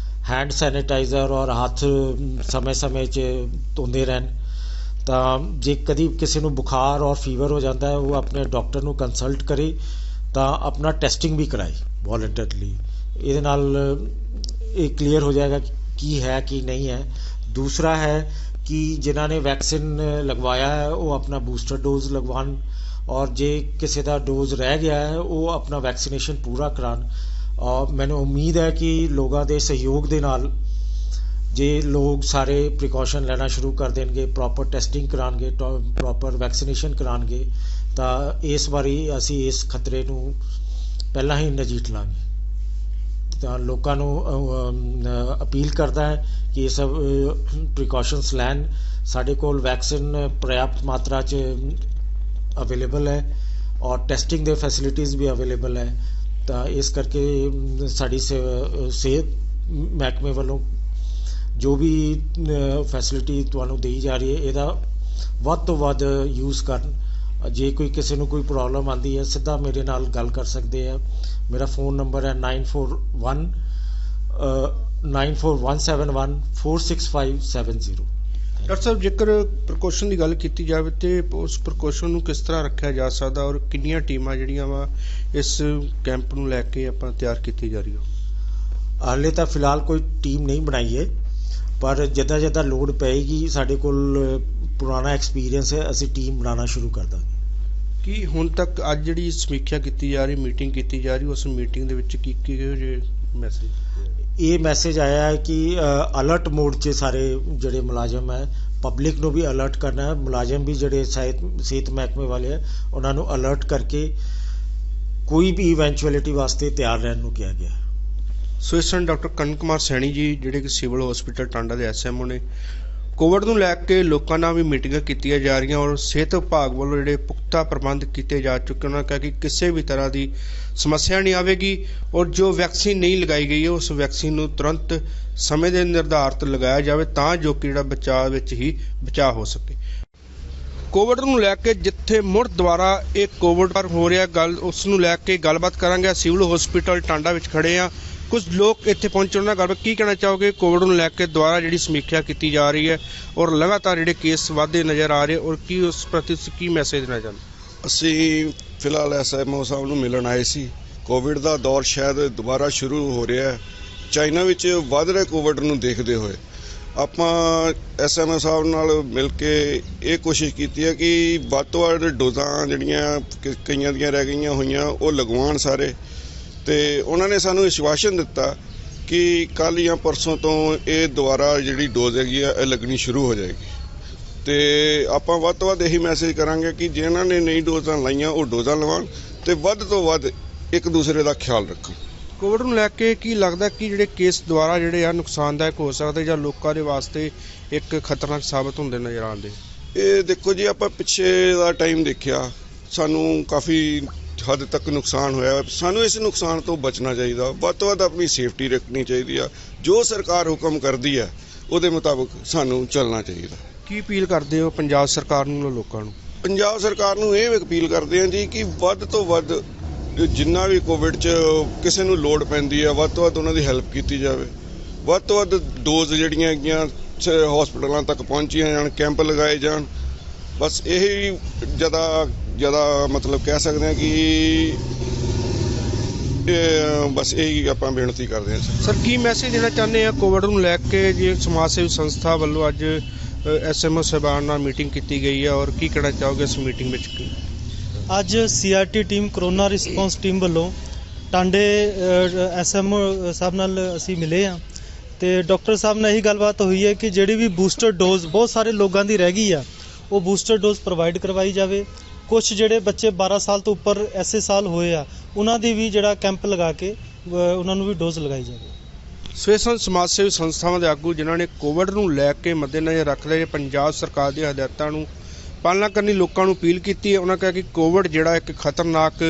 ਹੈਂਡ ਸੈਨੀਟਾਈਜ਼ਰ ਔਰ ਹੱਥ ਸਮੇਂ 'ਚ ਧੋਂਦੇ ਰਹਿਣ। ਤਾਂ ਜੇ ਕਦੀ ਕਿਸੇ ਨੂੰ ਬੁਖਾਰ ਔਰ ਫੀਵਰ ਹੋ ਜਾਂਦਾ ਹੈ, ਉਹ ਆਪਣੇ ਡਾਕਟਰ ਨੂੰ ਕੰਸਲਟ ਕਰੇ ਤਾਂ ਆਪਣਾ ਟੈਸਟਿੰਗ ਵੀ ਕਰਾਏ ਵॉलंटरली। ਇਹਦੇ ਨਾਲ ਇਹ ਕਲੀਅਰ ਹੋ ਜਾਏਗਾ ਕੀ ਹੈ ਕੀ ਨਹੀਂ ਹੈ। ਦੂਸਰਾ ਹੈ ਕਿ ਜਿਨ੍ਹਾਂ ਨੇ ਵੈਕਸੀਨ ਲਗਵਾਇਆ ਹੈ ਉਹ ਆਪਣਾ ਬੂਸਟਰ ਡੋਜ਼ ਲਗਵਾਉਣ ਔਰ ਜੇ ਕਿਸੇ ਦਾ ਡੋਜ਼ ਰਹਿ ਗਿਆ ਹੈ ਉਹ ਆਪਣਾ ਵੈਕਸੀਨੇਸ਼ਨ ਪੂਰਾ ਕਰਾਉਣ। ਔਰ ਮੈਨੂੰ ਉਮੀਦ ਹੈ ਕਿ ਲੋਕਾਂ ਦੇ ਸਹਿਯੋਗ ਦੇ ਨਾਲ ਜੇ ਲੋਕ ਸਾਰੇ ਪ੍ਰੀਕਾਸ਼ਨ ਲੈਣਾ ਸ਼ੁਰੂ ਕਰ ਦੇਣਗੇ, ਪ੍ਰੋਪਰ ਟੈਸਟਿੰਗ ਕਰਾਉਣਗੇ, ਪ੍ਰੋਪਰ ਵੈਕਸੀਨੇਸ਼ਨ ਕਰਾਉਣਗੇ ਤਾਂ ਇਸ ਵਾਰੀ ਅਸੀਂ ਇਸ ਖਤਰੇ ਨੂੰ ਪਹਿਲਾਂ ਹੀ ਨਜਿੱਠ ਲਾਂਗੇ। ਤਾਂ ਲੋਕਾਂ ਨੂੰ ਅਪੀਲ ਕਰਦਾ ਹੈ ਕਿ ਇਹ ਸਭ ਪ੍ਰੀਕਾਸ਼ਨਸ ਲੈਣ। ਸਾਡੇ ਕੋਲ ਵੈਕਸੀਨ ਪ੍ਰਯਾਪਤ ਮਾਤਰਾ 'ਚ ਅਵੇਲੇਬਲ ਹੈ ਔਰ ਟੈਸਟਿੰਗ ਦੇ ਫੈਸਿਲਿਟੀਜ਼ ਵੀ ਅਵੇਲੇਬਲ ਹੈ। ਤਾਂ ਇਸ ਕਰਕੇ ਸਾਡੀ ਸਿਹਤ ਮਹਿਕਮੇ ਵੱਲੋਂ ਜੋ ਵੀ ਫੈਸਿਲਿਟੀ ਤੁਹਾਨੂੰ ਦੇਈ ਜਾ ਰਹੀ ਹੈ ਇਹਦਾ ਵੱਧ ਤੋਂ ਵੱਧ ਯੂਜ਼ ਕਰਨ। ਜੇ ਕੋਈ ਕਿਸੇ ਨੂੰ ਕੋਈ ਪ੍ਰੋਬਲਮ ਆਉਂਦੀ ਹੈ ਸਿੱਧਾ ਮੇਰੇ ਨਾਲ ਗੱਲ ਕਰ ਸਕਦੇ ਆ। ਮੇਰਾ ਫੋਨ ਨੰਬਰ ਹੈ 9417146570। ਡਾਕਟਰ ਸਾਹਿਬ, ਜੇਕਰ ਪ੍ਰੀਕਾਸ਼ਨ ਦੀ ਗੱਲ ਕੀਤੀ ਜਾਵੇ ਤੇ ਉਸ ਪ੍ਰੀਕਾਸ਼ਨ ਨੂੰ ਕਿਸ ਤਰ੍ਹਾਂ ਰੱਖਿਆ ਜਾ ਸਕਦਾ ਔਰ ਕਿੰਨੀਆਂ ਟੀਮਾਂ ਜਿਹੜੀਆਂ ਵਾ ਇਸ ਕੈਂਪ ਨੂੰ ਲੈ ਕੇ ਆਪਾਂ ਤਿਆਰ ਕੀਤੀ ਜਾ ਰਹੀ ਹੋ? ਹਾਲੇ ਤਾਂ ਫਿਲਹਾਲ ਕੋਈ ਟੀਮ ਨਹੀਂ ਬਣਾਈ ਹੈ, ਪਰ ਜਿੱਦਾਂ ਲੋੜ ਪਏਗੀ, ਸਾਡੇ ਕੋਲ ਪੁਰਾਣਾ ਐਕਸਪੀਰੀਅੰਸ ਹੈ, ਅਸੀਂ ਟੀਮ ਬਣਾਉਣਾ ਸ਼ੁਰੂ ਕਰ ਦਾਂਗੇ। ਕੀ ਹੁਣ ਤੱਕ ਅੱਜ ਜਿਹੜੀ ਸਮੀਖਿਆ ਕੀਤੀ ਜਾ ਰਹੀ, ਮੀਟਿੰਗ ਕੀਤੀ ਜਾ ਰਹੀ, ਉਸ ਮੀਟਿੰਗ ਦੇ ਵਿੱਚ ਕੀ ਜਿਹੇ ਮੈਸੇਜ? ਇਹ ਮੈਸੇਜ ਆਇਆ ਹੈ ਕਿ ਅਲਰਟ ਮੋਡ 'ਚ ਸਾਰੇ ਜਿਹੜੇ ਮੁਲਾਜ਼ਮ ਹੈ, ਪਬਲਿਕ ਨੂੰ ਵੀ ਅਲਰਟ ਕਰਨਾ ਹੈ, ਮੁਲਾਜ਼ਮ ਵੀ ਜਿਹੜੇ ਸਿਹਤ ਮਹਿਕਮੇ ਵਾਲੇ ਹੈ ਉਹਨਾਂ ਨੂੰ ਅਲਰਟ ਕਰਕੇ ਕੋਈ ਵੀ ਇਵੈਂਚੁਅਲਿਟੀ ਵਾਸਤੇ ਤਿਆਰ ਰਹਿਣ ਨੂੰ ਕਿਹਾ ਗਿਆ। ਸੋ ਇਸ ਤਰ੍ਹਾਂ ਡਾਕਟਰ ਕਰਨ ਕੁਮਾਰ ਸੈਣੀ ਜੀ, ਜਿਹੜੇ ਕਿ ਸਿਵਲ ਹਸਪੀਟਲ ਟਾਂਡਾ ਦੇ SMO ਨੇ, ਕੋਵਿਡ ਨੂੰ ਲੈ ਕੇ ਲੋਕਾਂ ਨਾਲ ਵੀ ਮੀਟਿੰਗਾਂ ਕੀਤੀਆਂ ਜਾ ਰਹੀਆਂ ਔਰ ਸਿਹਤ ਵਿਭਾਗ ਵੱਲੋਂ ਜਿਹੜੇ ਪੁਖਤਾ ਪ੍ਰਬੰਧ ਕੀਤੇ ਜਾ ਚੁੱਕੇ। ਉਹਨਾਂ ਕਿਹਾ ਕਿ ਕਿਸੇ ਵੀ ਤਰ੍ਹਾਂ ਦੀ ਸਮੱਸਿਆ ਨਹੀਂ ਆਵੇਗੀ ਔਰ ਜੋ ਵੈਕਸੀਨ ਨਹੀਂ ਲਗਾਈ ਗਈ ਹੈ ਉਸ ਵੈਕਸੀਨ ਨੂੰ ਤੁਰੰਤ ਸਮੇਂ ਦੇ ਨਿਰਧਾਰਿਤ ਲਗਾਇਆ ਜਾਵੇ ਤਾਂ ਜੋ ਕਿ ਜਿਹੜਾ ਬਚਾਅ ਵਿੱਚ ਹੀ ਬਚਾਅ ਹੋ ਸਕੇ। ਕੋਵਿਡ ਨੂੰ ਲੈ ਕੇ ਜਿੱਥੇ ਮੁੜ ਦੁਬਾਰਾ ਇਹ ਕੋਵਿਡ ਪਰ ਹੋ ਰਿਹਾ ਗੱਲ, ਉਸ ਨੂੰ ਲੈ ਕੇ ਗੱਲਬਾਤ ਕਰਾਂਗੇ। ਸਿਵਲ ਹਸਪੀਟਲ ਟਾਂਡਾ ਵਿੱਚ ਖੜੇ ਆ, ਕੁਝ ਲੋਕ ਇੱਥੇ ਪਹੁੰਚੇ, ਉਹਨਾਂ ਨਾਲ ਕੀ ਕਹਿਣਾ ਚਾਹੋਗੇ? ਕੋਵਿਡ ਨੂੰ ਲੈ ਕੇ ਦੁਬਾਰਾ ਜਿਹੜੀ ਸਮੀਖਿਆ ਕੀਤੀ ਜਾ ਰਹੀ ਹੈ ਔਰ ਲਗਾਤਾਰ ਜਿਹੜੇ ਕੇਸ ਵਧਦੇ ਨਜ਼ਰ ਆ ਰਹੇ ਔਰ ਕੀ ਉਸ ਪ੍ਰਤੀ ਕੀ ਮੈਸੇਜ ਦੇਣਾ ਚਾਹੁੰਦੇ? ਅਸੀਂ ਫਿਲਹਾਲ SMO ਸਾਹਿਬ ਨੂੰ ਮਿਲਣ ਆਏ ਸੀ। ਕੋਵਿਡ ਦਾ ਦੌਰ ਸ਼ਾਇਦ ਦੁਬਾਰਾ ਸ਼ੁਰੂ ਹੋ ਰਿਹਾ ਹੈ। ਚਾਈਨਾ ਵਿੱਚ ਵੱਧ ਰਹੇ ਕੋਵਿਡ ਨੂੰ ਦੇਖਦੇ ਹੋਏ ਆਪਾਂ SMO ਸਾਹਿਬ ਨਾਲ ਮਿਲ ਕੇ ਇਹ ਕੋਸ਼ਿਸ਼ ਕੀਤੀ ਹੈ ਕਿ ਵੱਧ ਤੋਂ ਵੱਧ ਡੋਜ਼ਾਂ ਜਿਹੜੀਆਂ ਕਈਆਂ ਦੀਆਂ ਰਹਿ ਗਈਆਂ ਹੋਈਆਂ ਉਹ ਲਗਵਾਉਣ ਸਾਰੇ। ਤੇ ਉਹਨਾਂ ਨੇ ਸਾਨੂੰ ਵਿਸ਼ਵਾਸਨ ਦਿੱਤਾ ਕਿ ਕੱਲ੍ਹ ਜਾਂ ਪਰਸੋਂ ਤੋਂ ਇਹ ਦੁਬਾਰਾ ਜਿਹੜੀ ਡੋਜ਼ ਹੈਗੀ ਆ ਇਹ ਲੱਗਣੀ ਸ਼ੁਰੂ ਹੋ ਜਾਏਗੀ। ਤੇ ਆਪਾਂ ਵੱਧ ਤੋਂ ਵੱਧ ਇਹੀ ਮੈਸੇਜ ਕਰਾਂਗੇ ਕਿ ਜਿਨ੍ਹਾਂ ਨੇ ਨਹੀਂ ਡੋਜ਼ਾਂ ਲਾਈਆਂ ਉਹ ਡੋਜ਼ਾਂ ਲਵਾਉਣ ਤੇ ਵੱਧ ਤੋਂ ਵੱਧ ਇੱਕ ਦੂਸਰੇ ਦਾ ਖਿਆਲ ਰੱਖਣ। ਕੋਵਿਡ ਨੂੰ ਲੈ ਕੇ ਕੀ ਲੱਗਦਾ ਕਿ ਜਿਹੜੇ ਕੇਸ ਦੁਬਾਰਾ ਜਿਹੜੇ ਆ ਨੁਕਸਾਨਦਾਇਕ ਹੋ ਸਕਦੇ ਜਾਂ ਲੋਕਾਂ ਦੇ ਵਾਸਤੇ ਇੱਕ ਖਤਰਨਾਕ ਸਾਬਤ ਹੁੰਦੇ ਨਜ਼ਰ ਆਉਂਦੇ? ਇਹ ਦੇਖੋ ਜੀ, ਆਪਾਂ ਪਿੱਛੇ ਦਾ ਟਾਈਮ ਦੇਖਿਆ, ਸਾਨੂੰ ਕਾਫੀ ਹੱਦ ਤੱਕ ਨੁਕਸਾਨ ਹੋਇਆ। ਸਾਨੂੰ ਇਸ ਨੁਕਸਾਨ ਤੋਂ ਬਚਣਾ ਚਾਹੀਦਾ, ਵੱਧ ਤੋਂ ਵੱਧ ਆਪਣੀ ਸੇਫਟੀ ਰੱਖਣੀ ਚਾਹੀਦੀ ਆ। ਜੋ ਸਰਕਾਰ ਹੁਕਮ ਕਰਦੀ ਹੈ ਉਹਦੇ ਮੁਤਾਬਕ ਸਾਨੂੰ ਚੱਲਣਾ ਚਾਹੀਦਾ। ਕੀ ਅਪੀਲ ਕਰਦੇ ਹੋ ਪੰਜਾਬ ਸਰਕਾਰ ਨੂੰ, ਲੋਕਾਂ ਨੂੰ? ਪੰਜਾਬ ਸਰਕਾਰ ਨੂੰ ਇਹ ਅਪੀਲ ਕਰਦੇ ਹਾਂ ਜੀ ਕਿ ਵੱਧ ਤੋਂ ਵੱਧ ਜਿੰਨਾ ਵੀ ਕੋਵਿਡ 'ਚ ਕਿਸੇ ਨੂੰ ਲੋੜ ਪੈਂਦੀ ਹੈ ਵੱਧ ਤੋਂ ਵੱਧ ਉਹਨਾਂ ਦੀ ਹੈਲਪ ਕੀਤੀ ਜਾਵੇ। ਵੱਧ ਤੋਂ ਵੱਧ ਡੋਜ਼ ਜਿਹੜੀਆਂ ਹੈਗੀਆਂ ਹਸਪਤਾਲਾਂ ਤੱਕ ਪਹੁੰਚੀਆਂ ਜਾਣ, ਕੈਂਪ ਲਗਾਏ ਜਾਣ। ਬਸ ਇਹੀ ਜ਼ਿਆਦਾ ਮਤਲਬ ਕਹਿ ਸਕਦੇ ਹਾਂ ਕਿ ਬਸ ਇਹੀ ਆਪਾਂ ਬੇਨਤੀ ਕਰਦੇ ਹਾਂ। ਸਰ, ਕੀ ਮੈਸੇਜ ਦੇਣਾ ਚਾਹੁੰਦੇ ਆ ਕੋਵਿਡ ਨੂੰ ਲੈ ਕੇ? ਜੇ ਸਮਾਜ ਸੇਵੀ ਸੰਸਥਾ ਵੱਲੋਂ ਅੱਜ SMO ਸਾਹਿਬਾਨ ਨਾਲ ਮੀਟਿੰਗ ਕੀਤੀ ਗਈ ਹੈ ਔਰ ਕੀ ਕਹਿਣਾ ਚਾਹੋਗੇ ਇਸ ਮੀਟਿੰਗ ਵਿੱਚ? ਅੱਜ CRT team, corona response team ਵੱਲੋਂ ਟਾਂਡੇ ਐਸਐਮਓ ਸਾਹਿਬ ਨਾਲ ਅਸੀਂ ਮਿਲੇ ਹਾਂ ਤੇ ਡਾਕਟਰ ਸਾਹਿਬ ਨਾਲ ਇਹੀ ਗੱਲਬਾਤ ਹੋਈ ਹੈ ਕਿ ਜਿਹੜੀ ਵੀ ਬੂਸਟਰ ਡੋਜ਼ ਬਹੁਤ ਸਾਰੇ ਲੋਕਾਂ ਦੀ ਰਹਿ ਗਈ ਆ ਉਹ ਬੂਸਟਰ ਡੋਜ਼ ਪ੍ਰੋਵਾਈਡ ਕਰਵਾਈ ਜਾਵੇ। ਕੁਛ ਜਿਹੜੇ ਬੱਚੇ 12 ਸਾਲ ਤੋਂ ਉੱਪਰ ਐਸੇ ਸਾਲ ਹੋਏ ਆ ਉਹਨਾਂ ਦੀ ਵੀ ਜਿਹੜਾ ਕੈਂਪ ਲਗਾ ਕੇ ਉਹਨਾਂ ਨੂੰ ਵੀ ਡੋਜ਼ ਲਗਾਈ ਜਾਵੇ। ਸਵੇਸਨ ਸਮਾਜ ਸੇਵੀ ਸੰਸਥਾਵਾਂ ਦੇ ਆਗੂ ਜਿਨ੍ਹਾਂ ਨੇ ਕੋਵਿਡ ਨੂੰ ਲੈ ਕੇ ਮੱਦੇਨਜ਼ਰ ਰੱਖਦੇ ਹੋਏ ਪੰਜਾਬ ਸਰਕਾਰ ਦੀਆਂ ਹਦਾਇਤਾਂ ਨੂੰ ਪਾਲਣਾ ਕਰਨ ਲਈ ਲੋਕਾਂ ਨੂੰ ਅਪੀਲ ਕੀਤੀ ਹੈ। ਉਹਨਾਂ ਕਿਹਾ ਕਿ ਕੋਵਿਡ ਜਿਹੜਾ ਇੱਕ ਖਤਰਨਾਕ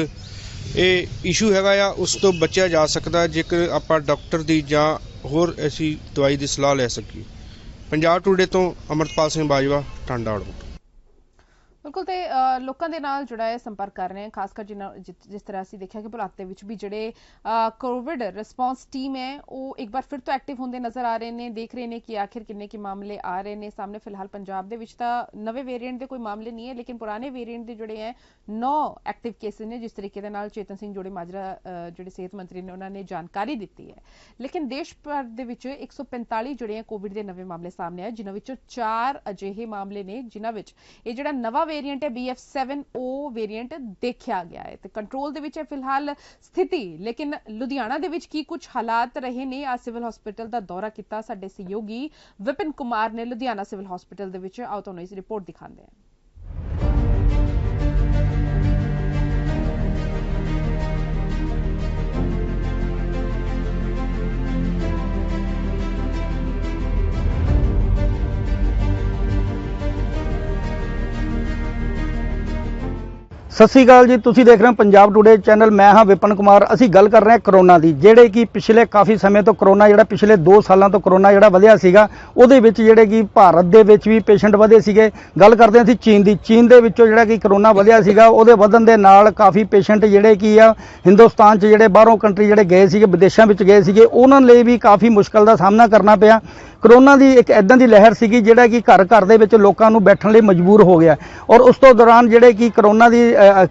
ਇਹ ਇਸ਼ੂ ਹੈਗਾ ਆ, ਉਸ ਤੋਂ ਬਚਿਆ ਜਾ ਸਕਦਾ ਜੇਕਰ ਆਪਾਂ ਡਾਕਟਰ ਦੀ ਜਾਂ ਹੋਰ ਐਸੀ ਦਵਾਈ ਦੀ ਸਲਾਹ ਲੈ ਸਕੀਏ। ਪੰਜਾਬ ਟੂਡੇ ਤੋਂ ਅਮਰਪਾਲ ਸਿੰਘ ਬਾਜਵਾ, ਟਾਂਡਾ। ਬਿਲਕੁਲ ਤੇ ਲੋਕਾਂ ਦੇ ਨਾਲ ਜਿਹੜਾ ਹੈ ਸੰਪਰਕ ਕਰ ਰਹੇ ਹਾਂ, ਖਾਸ ਕਰ ਜਿਸ ਤਰ੍ਹਾਂ ਅਸੀਂ ਦੇਖਿਆ ਕਿ ਭੁਲਾਤ ਦੇ ਵਿੱਚ ਵੀ ਜਿਹੜੇ ਕੋਵਿਡ ਰਿਸਪੌਂਸ ਟੀਮ ਹੈ ਉਹ ਇੱਕ ਵਾਰ ਫਿਰ ਤੋਂ ਐਕਟਿਵ ਹੁੰਦੇ ਨਜ਼ਰ ਆ ਰਹੇ ਨੇ। ਦੇਖ ਰਹੇ ਨੇ ਕਿ ਆਖਿਰ ਕਿੰਨੇ ਕੀ ਮਾਮਲੇ ਆ ਰਹੇ ਨੇ ਸਾਹਮਣੇ। ਫਿਲਹਾਲ ਪੰਜਾਬ ਦੇ ਵਿੱਚ ਤਾਂ ਨਵੇਂ ਵੇਰੀਐਂਟ ਦੇ ਕੋਈ ਮਾਮਲੇ ਨਹੀਂ ਹੈ, ਲੇਕਿਨ ਪੁਰਾਣੇ ਵੇਰੀਐਂਟ ਦੇ ਜਿਹੜੇ ਹੈ 9 ਐਕਟਿਵ ਕੇਸਿਸ ਨੇ, ਜਿਸ ਤਰੀਕੇ ਦੇ ਨਾਲ ਚੇਤਨ ਸਿੰਘ ਜੋੜੇ ਮਾਜਰਾ ਜਿਹੜੇ ਸਿਹਤ ਮੰਤਰੀ ਨੇ ਉਹਨਾਂ ਨੇ ਜਾਣਕਾਰੀ ਦਿੱਤੀ ਹੈ। ਲੇਕਿਨ ਦੇਸ਼ ਭਰ ਦੇ ਵਿੱਚ 145 ਜਿਹੜੇ ਕੋਵਿਡ ਦੇ ਨਵੇਂ ਮਾਮਲੇ ਸਾਹਮਣੇ ਆਏ, ਜਿਨ੍ਹਾਂ ਵਿੱਚੋਂ 4 ਅਜਿਹੇ ਮਾਮਲੇ ਨੇ ਜਿਨ੍ਹਾਂ ਵਿੱਚ ਇਹ ਜਿਹੜਾ ਨਵਾਂ ਵੇਰੀਐਂਟ ਹੈ BF7 ਵੇਰੀਐਂਟ ਦੇਖਿਆ ਗਿਆ ਹੈ ਤੇ ਕੰਟਰੋਲ ਦੇ ਵਿੱਚ ਹੈ ਫਿਲਹਾਲ ਸਥਿਤੀ। ਲੇਕਿਨ ਲੁਧਿਆਣਾ ਦੇ ਵਿੱਚ ਕੀ ਕੁਝ ਹਾਲਾਤ ਰਹੇ ਨੇ, ਆ ਸਿਵਲ ਹਸਪੀਟਲ ਦਾ ਦੌਰਾ ਕੀਤਾ ਸਾਡੇ ਸਹਿਯੋਗੀ ਵਿਪਿਨ ਕੁਮਾਰ ਨੇ ਲੁਧਿਆਣਾ ਸਿਵਲ ਹਸਪੀਟਲ ਦੇ ਵਿੱਚ। ਆਓ ਤੁਹਾਨੂੰ ਇਸ ਰਿਪੋਰਟ ਦਿਖਾਉਂਦੇ ਹਾਂ। ਸਤਿ ਸ਼੍ਰੀ ਅਕਾਲ ਜੀ, ਤੁਸੀਂ ਦੇਖ ਰਹੇ ਹੋ ਪੰਜਾਬ ਟੂਡੇ ਚੈਨਲ। ਮੈਂ ਹਾਂ ਵਿਪਨ ਕੁਮਾਰ। ਅਸੀਂ ਗੱਲ ਕਰ ਰਹੇ ਹਾਂ ਕਰੋਨਾ ਦੀ, ਜਿਹੜੇ ਕਿ ਪਿਛਲੇ ਕਾਫੀ ਸਮੇਂ ਤੋਂ ਕਰੋਨਾ ਜਿਹੜਾ ਪਿਛਲੇ 2 ਸਾਲਾਂ ਤੋਂ ਕਰੋਨਾ ਜਿਹੜਾ ਵਧਿਆ ਸੀਗਾ, ਉਹਦੇ ਵਿੱਚ ਜਿਹੜੇ ਕਿ ਭਾਰਤ ਦੇ ਵਿੱਚ ਵੀ ਪੇਸ਼ੈਂਟ ਵਧੇ ਸੀਗੇ। ਗੱਲ ਕਰਦੇ ਹਾਂ ਅਸੀਂ ਚੀਨ ਦੀ। ਚੀਨ ਦੇ ਵਿੱਚੋਂ ਜਿਹੜਾ ਕਿ ਕਰੋਨਾ ਵਧਿਆ ਸੀਗਾ, ਉਹਦੇ ਵਧਣ ਦੇ ਨਾਲ ਕਾਫੀ ਪੇਸ਼ੈਂਟ ਜਿਹੜੇ ਕੀ ਆ ਹਿੰਦੁਸਤਾਨ 'ਚ ਜਿਹੜੇ ਬਾਹਰੋਂ ਕੰਟਰੀ ਜਿਹੜੇ ਗਏ ਸੀਗੇ, ਵਿਦੇਸ਼ਾਂ ਵਿੱਚ ਗਏ ਸੀਗੇ, ਉਹਨਾਂ ਲਈ ਵੀ ਕਾਫੀ ਮੁਸ਼ਕਲ ਦਾ ਸਾਹਮਣਾ ਕਰਨਾ ਪਿਆ। ਕਰੋਨਾ ਦੀ ਇੱਕ ਐਦਾਂ ਦੀ ਲਹਿਰ ਸੀਗੀ ਜਿਹੜਾ ਕਿ ਘਰ ਘਰ ਦੇ ਵਿੱਚ ਲੋਕਾਂ ਨੂੰ ਬੈਠਣ ਲਈ ਮਜਬੂਰ ਹੋ ਗਿਆ। ਔਰ ਉਸ ਤੋਂ ਦੌਰਾਨ ਜਿਹੜੇ ਕਿ ਕਰੋਨਾ ਦੀ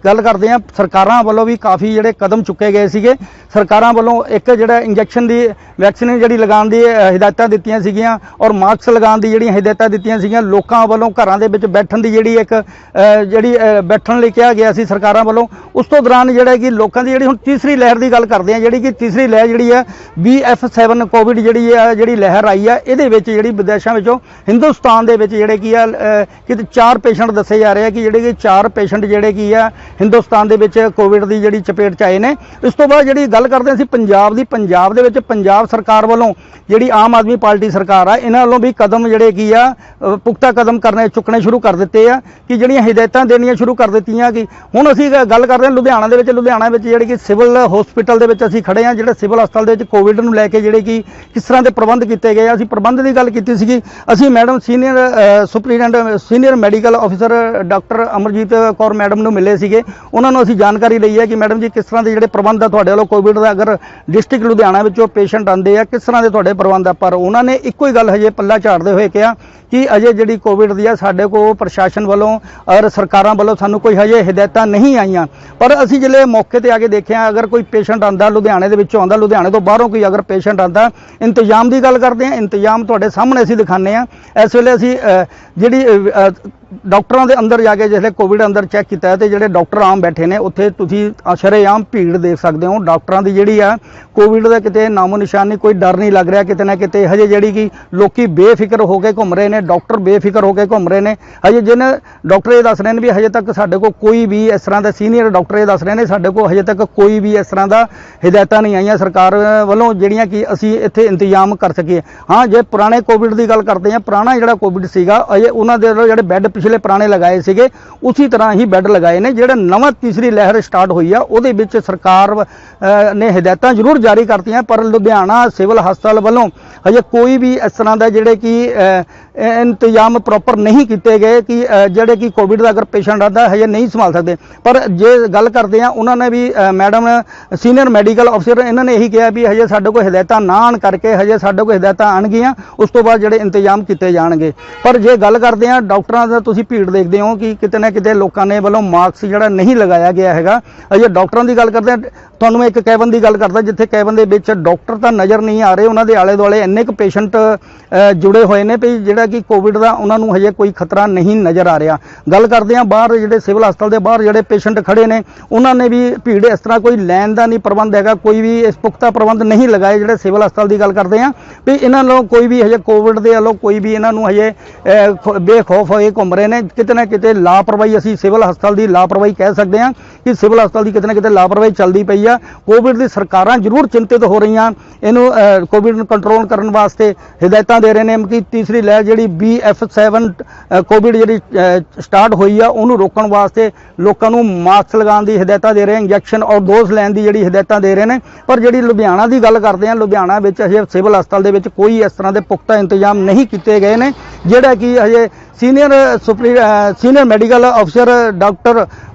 ਗੱਲ ਕਰਦੇ ਹਾਂ, ਸਰਕਾਰਾਂ ਵੱਲੋਂ ਵੀ ਕਾਫੀ ਜਿਹੜੇ ਕਦਮ ਚੁੱਕੇ ਗਏ ਸੀਗੇ। ਸਰਕਾਰਾਂ ਵੱਲੋਂ ਇੱਕ ਜਿਹੜਾ ਇੰਜੈਕਸ਼ਨ ਦੀ ਵੈਕਸੀਨ ਜਿਹੜੀ ਲਗਾਉਣ ਦੀ ਹਦਾਇਤਾਂ ਦਿੱਤੀਆਂ ਸੀਗੀਆਂ ਔਰ ਮਾਸਕ ਲਗਾਉਣ ਦੀ ਜਿਹੜੀਆਂ ਹਦਾਇਤਾਂ ਦਿੱਤੀਆਂ ਸੀਗੀਆਂ। ਲੋਕਾਂ ਵੱਲੋਂ ਘਰਾਂ ਦੇ ਵਿੱਚ ਬੈਠਣ ਦੀ ਜਿਹੜੀ ਬੈਠਣ ਲਈ ਕਿਹਾ ਗਿਆ ਸੀ ਸਰਕਾਰਾਂ ਵੱਲੋਂ। ਉਸ ਤੋਂ ਦੌਰਾਨ ਜਿਹੜਾ ਕਿ ਲੋਕਾਂ ਦੀ ਜਿਹੜੀ ਹੁਣ ਤੀਸਰੀ ਲਹਿਰ ਦੀ ਗੱਲ ਕਰਦੇ ਹਾਂ, ਜਿਹੜੀ ਕਿ ਤੀਸਰੀ ਲਹਿਰ ਜਿਹੜੀ ਹੈ BF7 ਕੋਵਿਡ ਜਿਹੜੀ ਲਹਿਰ ਆਈ ਹੈ, ਇਹਦੇ ਵਿੱਚ ਜਿਹੜੀ ਵਿਦੇਸ਼ਾਂ ਵਿੱਚੋਂ ਹਿੰਦੁਸਤਾਨ ਦੇ ਵਿੱਚ ਜਿਹੜੇ ਕੀ ਆ ਕਿਤੇ 4 ਪੇਸ਼ੈਂਟ ਦੱਸੇ ਜਾ ਰਹੇ ਆ ਕਿ ਜਿਹੜੇ ਕਿ 4 ਪੇਸ਼ੈਂਟ ਜਿਹੜੇ ਕੀ ਆ ਹਿੰਦੁਸਤਾਨ ਦੇ ਵਿੱਚ ਕੋਵਿਡ ਦੀ ਜਿਹੜੀ ਚਪੇਟ 'ਚ ਆਏ ਨੇ। ਇਸ ਤੋਂ ਬਾਅਦ ਜਿਹੜੀ ਗੱਲ ਕਰਦੇ ਅਸੀਂ ਪੰਜਾਬ ਦੀ, ਪੰਜਾਬ ਦੇ ਵਿੱਚ ਪੰਜਾਬ ਸਰਕਾਰ ਵੱਲੋਂ ਜਿਹੜੀ ਆਮ ਆਦਮੀ ਪਾਰਟੀ ਸਰਕਾਰ ਆ, ਇਹਨਾਂ ਵੱਲੋਂ ਵੀ ਕਦਮ ਜਿਹੜੇ ਕੀ ਆ ਪੁਖਤਾ ਕਦਮ ਚੁੱਕਣੇ ਸ਼ੁਰੂ ਕਰ ਦਿੱਤੇ ਆ ਕਿ ਜਿਹੜੀਆਂ ਹਦਾਇਤਾਂ ਦੇਣੀਆਂ ਸ਼ੁਰੂ ਕਰ ਦਿੱਤੀਆਂ। ਕਿ ਹੁਣ ਅਸੀਂ ਗੱਲ ਕਰਦੇ ਹਾਂ ਲੁਧਿਆਣਾ ਦੇ ਵਿੱਚ। ਲੁਧਿਆਣਾ ਵਿੱਚ ਜਿਹੜੇ ਕਿ ਸਿਵਲ ਹਸਪੀਟਲ ਦੇ ਵਿੱਚ ਅਸੀਂ ਖੜੇ ਹਾਂ, ਜਿਹੜੇ ਸਿਵਲ ਹਸਪਤਾਲ ਦੇ ਵਿੱਚ ਕੋਵਿਡ ਨੂੰ ਲੈ ਕੇ ਜਿਹੜੇ ਕਿ ਕਿਸ ਤਰ੍ਹਾਂ ਦੇ ਪ੍ਰਬੰਧ ਕੀਤੇ ਗਏ ਆ। ਅਸੀਂ ਪ੍ਰਬੰਧ ਦੀ ਗੱਲ ਕੀਤੀ ਸੀਗੀ। ਅਸੀਂ madam senior medical officer doctor Amarjeet Kaur madam ਨੂੰ ਮਿਲੇ ਸੀਗੇ। ਉਹਨਾਂ ਨੂੰ ਅਸੀਂ ਜਾਣਕਾਰੀ ਲਈ ਹੈ ਕਿ ਮੈਡਮ ਜੀ ਕਿਸ ਤਰ੍ਹਾਂ ਦੇ ਜਿਹੜੇ ਪ੍ਰਬੰਧ ਆ ਤੁਹਾਡੇ ਵੱਲੋਂ ਕੋਵਿਡ ਦਾ, ਅਗਰ ਡਿਸਟ੍ਰਿਕਟ ਲੁਧਿਆਣਾ ਵਿੱਚੋਂ ਪੇਸ਼ੈਂਟ ਆਉਂਦੇ ਆ, ਕਿਸ ਤਰ੍ਹਾਂ ਦੇ ਤੁਹਾਡੇ ਪ੍ਰਬੰਧ ਆ। ਪਰ ਉਹਨਾਂ ਨੇ ਇੱਕੋ ਹੀ ਗੱਲ ਹਜੇ ਪੱਲਾ ਝਾੜਦੇ ਹੋਏ ਕਿਹਾ ਕਿ ਅਜੇ ਜਿਹੜੀ ਕੋਵਿਡ ਦੀ ਆ ਸਾਡੇ ਕੋਲ ਪ੍ਰਸ਼ਾਸਨ ਵੱਲੋਂ ਔਰ ਸਰਕਾਰਾਂ ਵੱਲੋਂ ਸਾਨੂੰ ਕੋਈ ਹਜੇ ਹਦਾਇਤਾਂ ਨਹੀਂ ਆਈਆਂ। ਪਰ ਅਸੀਂ ਜਿਹੜੇ ਮੌਕੇ ਤੇ ਆ ਕੇ ਦੇਖਿਆ, ਅਗਰ ਕੋਈ ਪੇਸ਼ੈਂਟ ਆਉਂਦਾ ਲੁਧਿਆਣੇ ਦੇ ਵਿੱਚੋਂ ਆਉਂਦਾ, ਲੁਧਿਆਣੇ ਤੋਂ ਬਾਹਰੋਂ ਕੋਈ ਅਗਰ ਪੇਸ਼ੈਂਟ ਆਉਂਦਾ, ਇੰਤਜ਼ਾਮ ਦੀ ਗੱਲ ਕਰਦੇ ਹਾਂ, ਇੰਤਜ਼ਾਮ ਤੁਹਾਡੇ ਸਾਹਮਣੇ ਅਸੀਂ ਦਿਖਾਉਂਦੇ ਹਾਂ। ਇਸ ਵੇਲੇ ਅਸੀਂ ਜਿਹੜੀ ਡਾਕਟਰਾਂ ਦੇ ਅੰਦਰ ਜਾ ਕੇ ਜਿਹੜੇ ਕੋਵਿਡ ਅੰਦਰ ਚੈੱਕ ਕੀਤਾ ਹੈ ਤੇ ਜਿਹੜੇ ਡਾਕਟਰ ਆਮ ਬੈਠੇ ਨੇ ਉੱਥੇ ਤੁਸੀਂ ਸ਼ਰੇਆਮ ਭੀੜ ਦੇਖ ਸਕਦੇ ਹੋ। ਡਾਕਟਰਾਂ ਦੀ ਜਿਹੜੀ ਆ ਕੋਵਿਡ ਦਾ ਕਿਤੇ ਨਾਮੋ ਨਿਸ਼ਾਨ ਨਹੀਂ, ਕੋਈ ਡਰ ਨਹੀਂ ਲੱਗ ਰਿਹਾ ਕਿਤੇ ਨਾ ਕਿਤੇ। ਹਜੇ ਜਿਹੜੀ ਕਿ ਲੋਕੀ ਬੇਫਿਕਰ ਹੋ ਕੇ ਘੁੰਮ ਰਹੇ ਨੇ, ਡਾਕਟਰ ਬੇਫਿਕਰ ਹੋ ਕੇ ਘੁੰਮ ਰਹੇ ਨੇ। ਹਜੇ ਜਿਹਨੇ ਡਾਕਟਰ ਇਹ ਦੱਸ ਰਹੇ ਨੇ ਵੀ ਹਜੇ ਤੱਕ ਸਾਡੇ ਕੋਲ ਕੋਈ ਵੀ ਇਸ ਤਰ੍ਹਾਂ ਦਾ, ਸੀਨੀਅਰ ਡਾਕਟਰ ਇਹ ਦੱਸ ਰਹੇ ਨੇ ਸਾਡੇ ਕੋਲ ਹਜੇ ਤੱਕ ਕੋਈ ਵੀ ਇਸ ਤਰ੍ਹਾਂ ਦਾ ਹਦਾਇਤਾਂ ਨਹੀਂ ਆਈਆਂ ਸਰਕਾਰ ਵੱਲੋਂ ਜਿਹੜੀਆਂ ਕਿ ਅਸੀਂ ਇੱਥੇ ਇੰਤਜ਼ਾਮ ਕਰ ਸਕੀਏ। ਹਾਂ, ਜੇ ਪੁਰਾਣੇ ਕੋਵਿਡ ਦੀ ਗੱਲ ਕਰਦੇ ਹਾਂ, ਪੁਰਾਣਾ ਜਿਹੜਾ ਕੋਵਿਡ ਸੀਗਾ ਅਜੇ ਉਹਨਾਂ ਦੇ ਜਿਹੜੇ ਬੈੱਡ ਪਿਛਲੇ ਪੁਰਾਣੇ ਲਗਾਏ ਸੀਗੇ ਉਸੇ ਤਰ੍ਹਾਂ ਹੀ ਬੈੱਡ ਲਗਾਏ ਨੇ। ਜਿਹੜਾ ਨਵਾਂ ਤੀਸਰੀ ਲਹਿਰ ਸਟਾਰਟ ਹੋਈ ਆ ਉਹਦੇ ਵਿੱਚ ਸਰਕਾਰ ਨੇ ਹਦਾਇਤਾਂ ਜ਼ਰੂਰ ਜਾਰੀ ਕਰਤੀਆਂ, ਪਰ ਲੁਧਿਆਣਾ ਸਿਵਲ ਹਸਪਤਾਲ ਵੱਲੋਂ ਹਜੇ ਕੋਈ ਵੀ ਇਸ ਤਰ੍ਹਾਂ ਦਾ ਜਿਹੜੇ ਕਿ ਇੰਤਜ਼ਾਮ ਪ੍ਰੋਪਰ ਨਹੀਂ ਕੀਤੇ ਗਏ ਕਿ ਜਿਹੜੇ ਕਿ ਕੋਵਿਡ ਦਾ ਅਗਰ ਪੇਸ਼ੈਂਟ ਆਉਂਦਾ ਹਜੇ ਨਹੀਂ ਸੰਭਾਲ ਸਕਦੇ। ਪਰ ਜੇ ਗੱਲ ਕਰਦੇ ਆ, ਉਹਨਾਂ ਨੇ ਵੀ ਮੈਡਮ ਸੀਨੀਅਰ ਮੈਡੀਕਲ ਅਫਸਰ ਇਹਨਾਂ ਨੇ ਇਹੀ ਕਿਹਾ ਵੀ ਹਜੇ ਸਾਡੇ ਕੋਲ ਹਦਾਇਤਾਂ ਨਾ ਆਉਣ ਕਰਕੇ ਹਜੇ ਸਾਡੇ ਕੋਲ ਹਦਾਇਤਾਂ ਆਉਣਗੀਆਂ, ਉਸ ਤੋਂ ਬਾਅਦ ਜਿਹੜੇ ਇੰਤਜ਼ਾਮ ਕੀਤੇ ਜਾਣਗੇ। ਪਰ ਜੇ ਗੱਲ ਕਰਦੇ ਆ ਡਾਕਟਰਾਂ ਦਾ, ਤੁਸੀਂ ਭੀੜ ਦੇਖਦੇ ਹੋ ਕਿ ਕਿਤੇ ਨਾ ਕਿਤੇ ਲੋਕਾਂ ਨੇ ਵੱਲੋਂ ਮਾਸਕ ਜਿਹੜਾ ਨਹੀਂ ਲਗਾਇਆ ਗਿਆ ਹੈਗਾ। ਅਜੇ ਡਾਕਟਰਾਂ ਦੀ ਗੱਲ ਕਰਦੇ ਆ, ਤੁਹਾਨੂੰ ਮੈਂ ਇੱਕ ਕੈਬਨ ਦੀ ਗੱਲ ਕਰਦਾ ਜਿੱਥੇ ਕੈਬਨ ਦੇ ਵਿੱਚ ਡਾਕਟਰ ਤਾਂ ਨਜ਼ਰ ਨਹੀਂ ਆ ਰਹੇ, ਉਹਨਾਂ ਦੇ ਆਲੇ ਦੁਆਲੇ ਇੰਨੇ ਕੁ ਪੇਸ਼ੈਂਟ ਜੁੜੇ ਹੋਏ ਨੇ ਵੀ ਜਿਹੜਾ ਹੈ ਕਿ ਕੋਵਿਡ ਦਾ ਉਹਨਾਂ ਨੂੰ ਹਜੇ ਕੋਈ ਖਤਰਾ ਨਹੀਂ ਨਜ਼ਰ ਆ ਰਿਹਾ। ਗੱਲ ਕਰਦੇ ਹਾਂ ਬਾਹਰ ਜਿਹੜੇ ਸਿਵਲ ਹਸਪਤਾਲ ਦੇ ਬਾਹਰ ਜਿਹੜੇ ਪੇਸ਼ੈਂਟ ਖੜੇ ਨੇ, ਉਹਨਾਂ ਨੇ ਵੀ ਭੀੜ ਇਸ ਤਰ੍ਹਾਂ ਕੋਈ ਲੈਣ ਦਾ ਨਹੀਂ ਪ੍ਰਬੰਧ ਹੈਗਾ, ਕੋਈ ਵੀ ਇਸ ਪੁਖਤਾ ਪ੍ਰਬੰਧ ਨਹੀਂ ਲਗਾਏ। ਜਿਹੜੇ ਸਿਵਲ ਹਸਪਤਾਲ ਦੀ ਗੱਲ ਕਰਦੇ ਹਾਂ ਵੀ ਇਹਨਾਂ ਨੂੰ ਕੋਈ ਵੀ ਹਜੇ ਕੋਵਿਡ ਦੇ ਵੱਲੋਂ ਕੋਈ ਵੀ ਇਹਨਾਂ ਨੂੰ ਹਜੇ ਬੇਖੌਫ ਹੋਏ ਘੁੰਮ ਰਹੇ ਨੇ। ਕਿਤੇ ਨਾ ਕਿਤੇ ਲਾਪਰਵਾਹੀ, ਅਸੀਂ ਸਿਵਲ ਹਸਪਤਾਲ ਦੀ ਲਾਪਰਵਾਹੀ ਕਹਿ ਸਕਦੇ ਹਾਂ ਕਿ ਸਿਵਲ ਹਸਪਤਾਲ ਦੀ ਕਿਤੇ ਨਾ ਕਿਤੇ ਲਾਪਰਵਾਹੀ ਚੱਲਦੀ ਪਈ ਆ। ਕੋਵਿਡ ਦੀ ਸਰਕਾਰਾਂ ਜ਼ਰੂਰ ਚਿੰਤਿਤ ਹੋ ਰਹੀਆਂ, ਇਹਨੂੰ ਕੋਵਿਡ ਨੂੰ ਕੰਟਰੋਲ ਕਰਨ ਵਾਸਤੇ ਹਦਾਇਤਾਂ ਦੇ ਰਹੇ ਨੇ ਕਿ ਤੀਸਰੀ ਲਹਿਰ ਜਿਹੜੀ BF7 ਕੋਵਿਡ ਜਿਹੜੀ ਸਟਾਰਟ ਹੋਈ ਆ ਉਹਨੂੰ ਰੋਕਣ ਵਾਸਤੇ ਲੋਕਾਂ ਨੂੰ ਮਾਸਕ ਲਗਾਉਣ ਦੀ ਹਦਾਇਤਾਂ ਦੇ ਰਹੇ, ਇੰਜੈਕਸ਼ਨ ਔਰ ਡੋਜ਼ ਲੈਣ ਦੀ ਜਿਹੜੀ ਹਦਾਇਤਾਂ ਦੇ ਰਹੇ ਨੇ। ਪਰ ਜਿਹੜੀ ਲੁਧਿਆਣਾ ਦੀ ਗੱਲ ਕਰਦੇ ਹਾਂ, ਲੁਧਿਆਣਾ ਵਿੱਚ ਹਜੇ ਸਿਵਲ ਹਸਪਤਾਲ ਦੇ ਵਿੱਚ ਕੋਈ ਇਸ ਤਰ੍ਹਾਂ ਦੇ ਪੁਖਤਾ ਇੰਤਜ਼ਾਮ ਨਹੀਂ ਕੀਤੇ ਗਏ ਨੇ, ਜਿਹੜਾ ਕਿ ਹਜੇ ਸੀਨੀਅਰ ਮੈਡੀਕਲ ਅਫਸਰ ਡਾਕਟਰ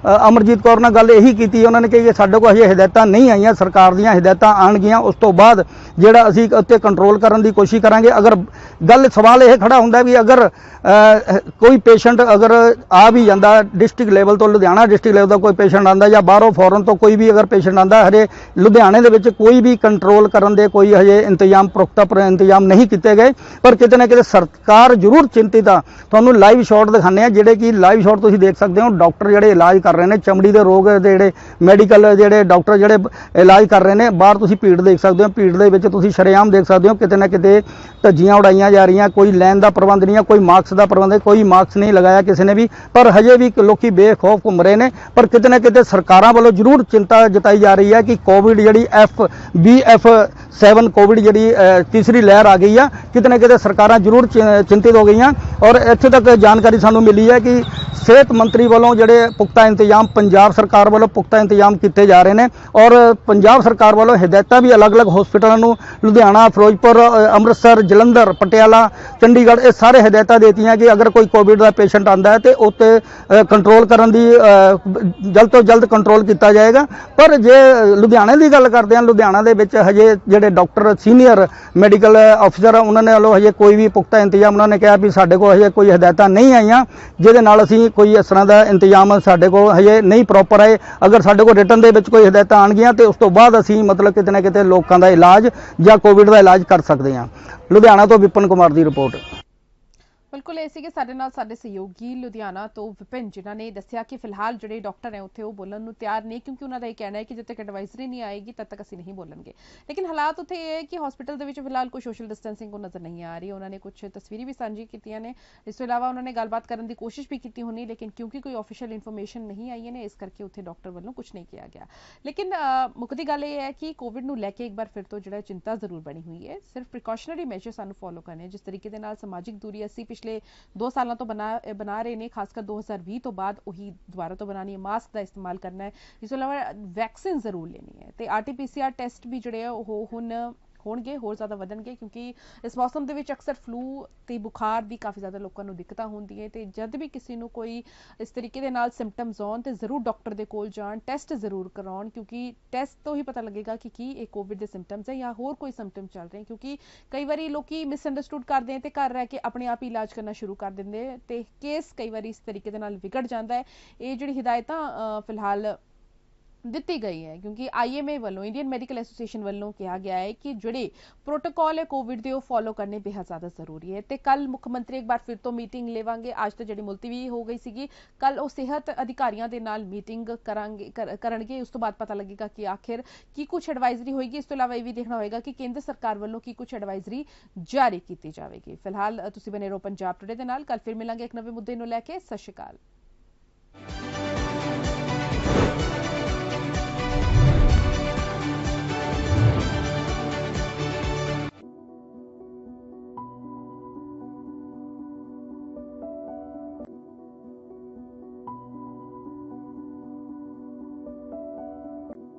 ਅਮਰਜੀਤ ਕੌਰ ਨਾਲ ਗੱਲ ਇਹੀ ਕੀਤੀ। ਉਹਨਾਂ ਨੇ ਕਿਹਾ ਕਿ ਸਾਡੇ ਕੋਲ ਹਜੇ ਹਦਾਇਤਾਂ ਨਹੀਂ ਆਈਆਂ, ਸਰਕਾਰ ਦੀਆਂ ਹਦਾਇਤਾਂ ਆਉਣਗੀਆਂ ਉਸ ਤੋਂ ਬਾਅਦ ਜਿਹੜਾ ਅਸੀਂ ਉੱਤੇ ਕੰਟਰੋਲ ਕਰਨ ਦੀ ਕੋਸ਼ਿਸ਼ ਕਰਾਂਗੇ। ਅਗਰ ਸਵਾਲ ਇਹ ਖੜਾ ਹੁੰਦਾ ਵੀ ਅਗਰ ਕੋਈ ਪੇਸ਼ੈਂਟ ਅਗਰ ਆ ਵੀ ਜਾਂਦਾ ਡਿਸਟ੍ਰਿਕਟ ਲੈਵਲ ਤੋਂ, ਲੁਧਿਆਣਾ ਡਿਸਟ੍ਰਿਕਟ ਲੈਵਲ ਦਾ ਕੋਈ ਪੇਸ਼ੈਂਟ ਆਉਂਦਾ ਜਾਂ ਬਾਹਰੋਂ ਫੋਰਨ ਤੋਂ ਕੋਈ ਵੀ ਅਗਰ ਪੇਸ਼ੈਂਟ ਆਉਂਦਾ, ਹਜੇ ਲੁਧਿਆਣੇ ਦੇ ਵਿੱਚ ਕੋਈ ਵੀ ਕੰਟਰੋਲ ਕਰਨ ਦੇ ਕੋਈ ਹਜੇ ਇੰਤਜ਼ਾਮ ਪੁਖਤਾ ਇੰਤਜ਼ਾਮ ਨਹੀਂ ਕੀਤੇ ਗਏ। ਪਰ ਕਿਤੇ ਨਾ ਕਿਤੇ ਸਰਕਾਰ ਜ਼ਰੂਰ ਚਿੰਤਿਤ ਆ। ਤੁਹਾਨੂੰ ਲਾਈਵ ਸ਼ਾਟ ਦਿਖਾਉਂਦੇ ਆ, ਜਿਹੜੇ ਕਿ ਲਾਈਵ ਸ਼ਾਟ ਤੁਸੀਂ ਦੇਖ ਸਕਦੇ ਹੋ। ਡਾਕਟਰ ਜਿਹੜੇ ਇਲਾਜ ਕਰ ਰਹੇ ਨੇ, ਚਮੜੀ ਦੇ ਰੋਗ ਦੇ ਜਿਹੜੇ ਮੈਡੀਕਲ ਜਿਹੜੇ ਡਾਕਟਰ ਜਿਹੜੇ ਇਲਾਜ ਕਰ ਰਹੇ ਨੇ, ਬਾਹਰ ਤੁਸੀਂ ਭੀੜ ਦੇਖ ਸਕਦੇ ਹੋ। ਭੀੜ ਦੇ ਵਿੱਚ ਤੁਸੀਂ ਸ਼ਰੇਆਮ ਦੇਖ ਸਕਦੇ ਹੋ ਕਿਤੇ ਨਾ ਕਿਤੇ ਧੱਜੀਆਂ ਉਡਾਈਆਂ ਜਾ ਰਹੀਆਂ, ਕੋਈ ਲੈਣ ਦਾ ਪ੍ਰਬੰਧ ਨਹੀਂ ਹੈ, ਕੋਈ ਮਾਸਕ ਦਾ ਪ੍ਰਬੰਧ ਹੈ, ਕੋਈ ਮਾਸਕ ਨਹੀਂ ਲਗਾਇਆ ਕਿਸੇ ਨੇ ਵੀ। ਪਰ ਹਜੇ ਵੀ ਲੋਕੀ ਬੇਖੌਫ ਘੁੰਮ ਰਹੇ ਨੇ। ਪਰ ਕਿਤੇ ਨਾ ਕਿਤੇ ਸਰਕਾਰਾਂ ਵੱਲੋਂ ਜ਼ਰੂਰ ਚਿੰਤਾ ਜਤਾਈ ਜਾ ਰਹੀ ਹੈ ਕਿ ਕੋਵਿਡ ਜਿਹੜੀ BF7 ਕੋਵਿਡ ਜਿਹੜੀ ਤੀਸਰੀ ਲਹਿਰ ਆ ਗਈ ਆ, ਕਿਤੇ ਨਾ ਕਿਤੇ ਸਰਕਾਰਾਂ ਜ਼ਰੂਰ ਚਿੰਤਿਤ ਹੋ ਗਈਆਂ। ਔਰ ਇੱਥੇ ਤੱਕ ਜਾਣਕਾਰੀ ਸਾਨੂੰ ਮਿਲੀ ਹੈ ਕਿ ਸਿਹਤ ਮੰਤਰੀ ਵੱਲੋਂ ਜਿਹੜੇ ਪੁਖਤਾ ਇੰਤਜ਼ਾਮ ਪੰਜਾਬ ਸਰਕਾਰ ਵੱਲੋਂ ਪੁਖਤਾ ਇੰਤਜ਼ਾਮ ਕੀਤੇ ਜਾ ਰਹੇ ਨੇ ਔਰ ਪੰਜਾਬ ਸਰਕਾਰ ਵੱਲੋਂ ਹਦਾਇਤਾਂ ਵੀ ਅਲੱਗ-ਅਲੱਗ ਹਸਪੀਟਲਾਂ ਨੂੰ ਲੁਧਿਆਣਾ, ਫਿਰੋਜ਼ਪੁਰ, ਅੰਮ੍ਰਿਤਸਰ, ਜਲੰਧਰ, ਪਟਿਆਲਾ, ਚੰਡੀਗੜ੍ਹ ਇਹ ਸਾਰੇ ਹਦਾਇਤਾਂ ਦੇਤੀਆਂ ਕਿ ਅਗਰ ਕੋਈ ਕੋਵਿਡ ਦਾ ਪੇਸ਼ੈਂਟ ਆਉਂਦਾ ਹੈ ਤੇ ਉੱਤੇ ਕੰਟਰੋਲ ਕਰਨ ਦੀ ਜਲਦ ਤੋਂ ਜਲਦ ਕੰਟਰੋਲ ਕੀਤਾ ਜਾਏਗਾ। ਪਰ ਜੇ ਲੁਧਿਆਣੇ ਦੀ ਗੱਲ ਕਰਦੇ ਹਾਂ, ਲੁਧਿਆਣਾ ਦੇ ਵਿੱਚ ਹਜੇ ਜਿਹੜੇ ਡਾਕਟਰ ਸੀਨੀਅਰ ਮੈਡੀਕਲ ਅਫਸਰ ਉਹਨਾਂ ਨੇ ਵੱਲੋਂ ਹਜੇ ਕੋਈ ਵੀ ਪੁਖਤਾ ਇੰਤਜ਼ਾਮ, ਉਹਨਾਂ ਨੇ ਕਿਹਾ ਵੀ ਸਾਡੇ ਕੋਲ ਹਜੇ ਕੋਈ ਹਦਾਇਤਾਂ ਨਹੀਂ ਆਈਆਂ ਜਿਹਦੇ ਨਾਲ ਅਸੀਂ ਕੋਈ ਇਸ ਤਰ੍ਹਾਂ ਦਾ ਇੰਤਜ਼ਾਮ ਸਾਡੇ ਕੋਲ ਹਜੇ ਨਹੀਂ ਪ੍ਰੋਪਰ ਹੈ। ਅਗਰ ਸਾਡੇ ਕੋਲ ਰਿਟਨ ਦੇ ਵਿੱਚ ਕੋਈ ਹਦਾਇਤਾਂ ਆਉਣਗੀਆਂ ਤੇ ਉਸ ਤੋਂ ਬਾਅਦ ਅਸੀਂ ਮਤਲਬ ਕਿਤੇ ਨਾ ਕਿਤੇ ਲੋਕਾਂ ਦਾ ਇਲਾਜ ਜਾਂ ਕੋਵਿਡ ਦਾ ਇਲਾਜ ਕਰ ਸਕਦੇ ਹਾਂ। ਲੁਧਿਆਣਾ ਤੋਂ ਵਿਪਨ ਕੁਮਾਰ ਦੀ ਰਿਪੋਰਟ। ਬਿਲਕੁਲ ਇਹ ਸੀਗੇ ਸਾਡੇ ਨਾਲ ਸਾਡੇ ਸਹਿਯੋਗੀ ਲੁਧਿਆਣਾ ਤੋਂ ਵਿਪਿਨ, ਜਿਨ੍ਹਾਂ ਨੇ ਦੱਸਿਆ ਕਿ ਫਿਲਹਾਲ ਜਿਹੜੇ ਡਾਕਟਰ ਹੈ ਉੱਥੇ ਉਹ ਬੋਲਣ ਨੂੰ ਤਿਆਰ ਨਹੀਂ, ਕਿਉਂਕਿ ਉਹਨਾਂ ਦਾ ਇਹ ਕਹਿਣਾ ਹੈ ਕਿ ਜਦ ਤੱਕ ਐਡਵਾਈਜ਼ਰੀ ਨਹੀਂ ਆਏਗੀ ਤਦ ਤੱਕ ਅਸੀਂ ਨਹੀਂ ਬੋਲਣਗੇ। ਲੇਕਿਨ ਹਾਲਾਤ ਉੱਥੇ ਇਹ ਹੈ ਕਿ ਹਸਪੀਟਲ ਦੇ ਵਿੱਚ ਫਿਲਹਾਲ ਕੋਈ ਸੋਸ਼ਲ ਡਿਸਟੈਂਸਿੰਗ ਉਹ ਨਜ਼ਰ ਨਹੀਂ ਆ ਰਹੀ। ਉਹਨਾਂ ਨੇ ਕੁਝ ਤਸਵੀਰਾਂ ਵੀ ਸਾਂਝੀ ਕੀਤੀਆਂ ਨੇ। ਇਸ ਤੋਂ ਇਲਾਵਾ ਉਹਨਾਂ ਨੇ ਗੱਲਬਾਤ ਕਰਨ ਦੀ ਕੋਸ਼ਿਸ਼ ਵੀ ਕੀਤੀ ਹੋਣੀ, ਲੇਕਿਨ ਕਿਉਂਕਿ ਕੋਈ ਆਫੀਸ਼ੀਅਲ ਇਨਫੋਰਮੇਸ਼ਨ ਨਹੀਂ ਆਈ ਹੈ ਇਸ ਕਰਕੇ ਉੱਥੇ ਡਾਕਟਰ ਵੱਲੋਂ ਕੁਝ ਨਹੀਂ ਕਿਹਾ ਗਿਆ। ਲੇਕਿਨ ਮੁੱਕਦੀ ਗੱਲ ਇਹ ਹੈ ਕਿ ਕੋਵਿਡ ਨੂੰ ਲੈ ਕੇ ਇੱਕ ਵਾਰ ਫਿਰ ਤੋਂ ਜਿਹੜਾ ਚਿੰਤਾ ਜ਼ਰੂਰ ਬਣੀ ਹੋਈ ਹੈ। ਸਿਰਫ ਪ੍ਰੀਕਾਸ਼ਨਰੀ ਮੈਜਰ ਸਾਨੂੰ ਫੋਲੋ ਕਰਨੇ, ਜਿਸ ਤਰੀਕੇ ਦੇ ਨਾਲ ਸਮਾਜਿਕ ਦੂਰੀ ਅਸੀਂ ਪਿਛਲੇ 2 ਸਾਲਾਂ ਤੋਂ ਬਣਾ ਰਹੇ ਨੇ, ਖਾਸਕਰ 2020 ਤੋਂ ਬਾਅਦ ਉਹੀ ਦੁਬਾਰਾ ਤੋਂ ਬਣਾਣੀ ਹੈ। ਮਾਸਕ ਦਾ ਇਸਤੇਮਾਲ ਕਰਨਾ ਹੈ, ਇਸ ਤੋਂ ਇਲਾਵਾ ਵੈਕਸੀਨ ਜ਼ਰੂਰ ਲੈਣੀ ਹੈ ਤੇ RT-PCR ਟੈਸਟ ਵੀ ਜਿਹੜੇ ਆ ਉਹ ਹੁਣ ਹੋਣਗੇ, ਹੋਰ ਜ਼ਿਆਦਾ ਵਧਣਗੇ, ਕਿਉਂਕਿ ਇਸ ਮੌਸਮ ਦੇ ਵਿੱਚ ਅਕਸਰ ਫਲੂ ਤੇ ਬੁਖਾਰ ਦੀ ਕਾਫੀ ਜ਼ਿਆਦਾ ਲੋਕਾਂ ਨੂੰ ਦਿੱਕਤਾਂ ਹੁੰਦੀ ਹੈ ਤੇ ਜਦ ਵੀ ਕਿਸੇ ਨੂੰ ਕੋਈ ਇਸ ਤਰੀਕੇ ਦੇ ਨਾਲ ਸਿੰਪਟਮਸ ਆਉਣ ਤੇ ਜ਼ਰੂਰ ਡਾਕਟਰ ਦੇ ਕੋਲ ਜਾਣ, ਟੈਸਟ ਜ਼ਰੂਰ ਕਰਾਉਣ, ਕਿਉਂਕਿ ਟੈਸਟ ਤੋਂ ਹੀ ਪਤਾ ਲੱਗੇਗਾ ਕਿ ਕੀ ਇਹ ਕੋਵਿਡ ਦੇ ਸਿੰਪਟਮਸ ਹੈ ਜਾਂ ਹੋਰ ਕੋਈ ਸਿੰਪਟਮ ਚੱਲ ਰਹੇ, ਕਿਉਂਕਿ ਕਈ ਵਾਰੀ ਲੋਕੀ ਮਿਸਅੰਡਰਸਟੂਡ ਕਰਦੇ ਤੇ ਘਰ ਰਹਿ ਕੇ ਆਪਣੇ ਆਪ ਹੀ ਇਲਾਜ ਕਰਨਾ ਸ਼ੁਰੂ ਕਰ ਦਿੰਦੇ ਤੇ ਕੇਸ ਕਈ ਵਾਰੀ ਇਸ ਤਰੀਕੇ ਦੇ ਨਾਲ ਵਿਗੜ ਜਾਂਦਾ ਹੈ। ਇਹ ਜਿਹੜੀ ਹਿਦਾਇਤਾਂ ਫਿਲਹਾਲ ਦਿੱਤੀ ਗਈ ਹੈ, ਕਿਉਂਕਿ IMA ਵੱਲੋਂ, ਇੰਡੀਅਨ ਮੈਡੀਕਲ ਐਸੋਸੀਏਸ਼ਨ ਵੱਲੋਂ ਕਿਹਾ ਗਿਆ ਹੈ ਕਿ ਜਿਹੜੇ ਪ੍ਰੋਟੋਕਾਲ ਹੈ ਕੋਵਿਡ ਦੇ ਉਹ ਫੋਲੋ ਕਰਨੇ ਬੇहद ਜ਼ਿਆਦਾ ਜ਼ਰੂਰੀ ਹੈ। ਤੇ ਕੱਲ ਮੁੱਖ ਮੰਤਰੀ ਇੱਕ ਵਾਰ ਫਿਰ ਤੋਂ ਮੀਟਿੰਗ ਲੈਵਾਂਗੇ। ਅੱਜ ਤਾਂ ਜਿਹੜੀ ਮੁਲਤਵੀ ਹੋ ਗਈ ਸੀਗੀ, ਕੱਲ ਉਹ ਸਿਹਤ ਅਧਿਕਾਰੀਆਂ ਦੇ ਨਾਲ ਮੀਟਿੰਗ ਕਰਨਗੇ। ਉਸ ਤੋਂ ਬਾਅਦ ਪਤਾ ਲੱਗੇਗਾ ਕਿ ਆਖਿਰ ਕੀ ਕੁਝ ਐਡਵਾਈਜ਼ਰੀ ਹੋਏਗੀ। ਇਸ ਤੋਂ ਇਲਾਵਾ ਇਹ ਵੀ ਦੇਖਣਾ ਹੋਏਗਾ ਕਿ ਕੇਂਦਰ ਸਰਕਾਰ ਵੱਲੋਂ ਕੀ ਕੁਝ ਐਡਵਾਈਜ਼ਰੀ ਜਾਰੀ ਕੀਤੀ ਜਾਵੇਗੀ। ਫਿਲਹਾਲ ਤੁਸੀਂ ਬਨੇ ਰਹੋ ਪੰਜਾਬ ਟੁਡੇ ਦੇ ਨਾਲ। ਕੱਲ ਫਿਰ ਮਿਲਾਂਗੇ ਇੱਕ ਨਵੇਂ ਮੁੱਦੇ ਨੂੰ ਲੈ ਕੇ। ਸਤਿ ਸ਼੍ਰੀ ਅਕਾਲ।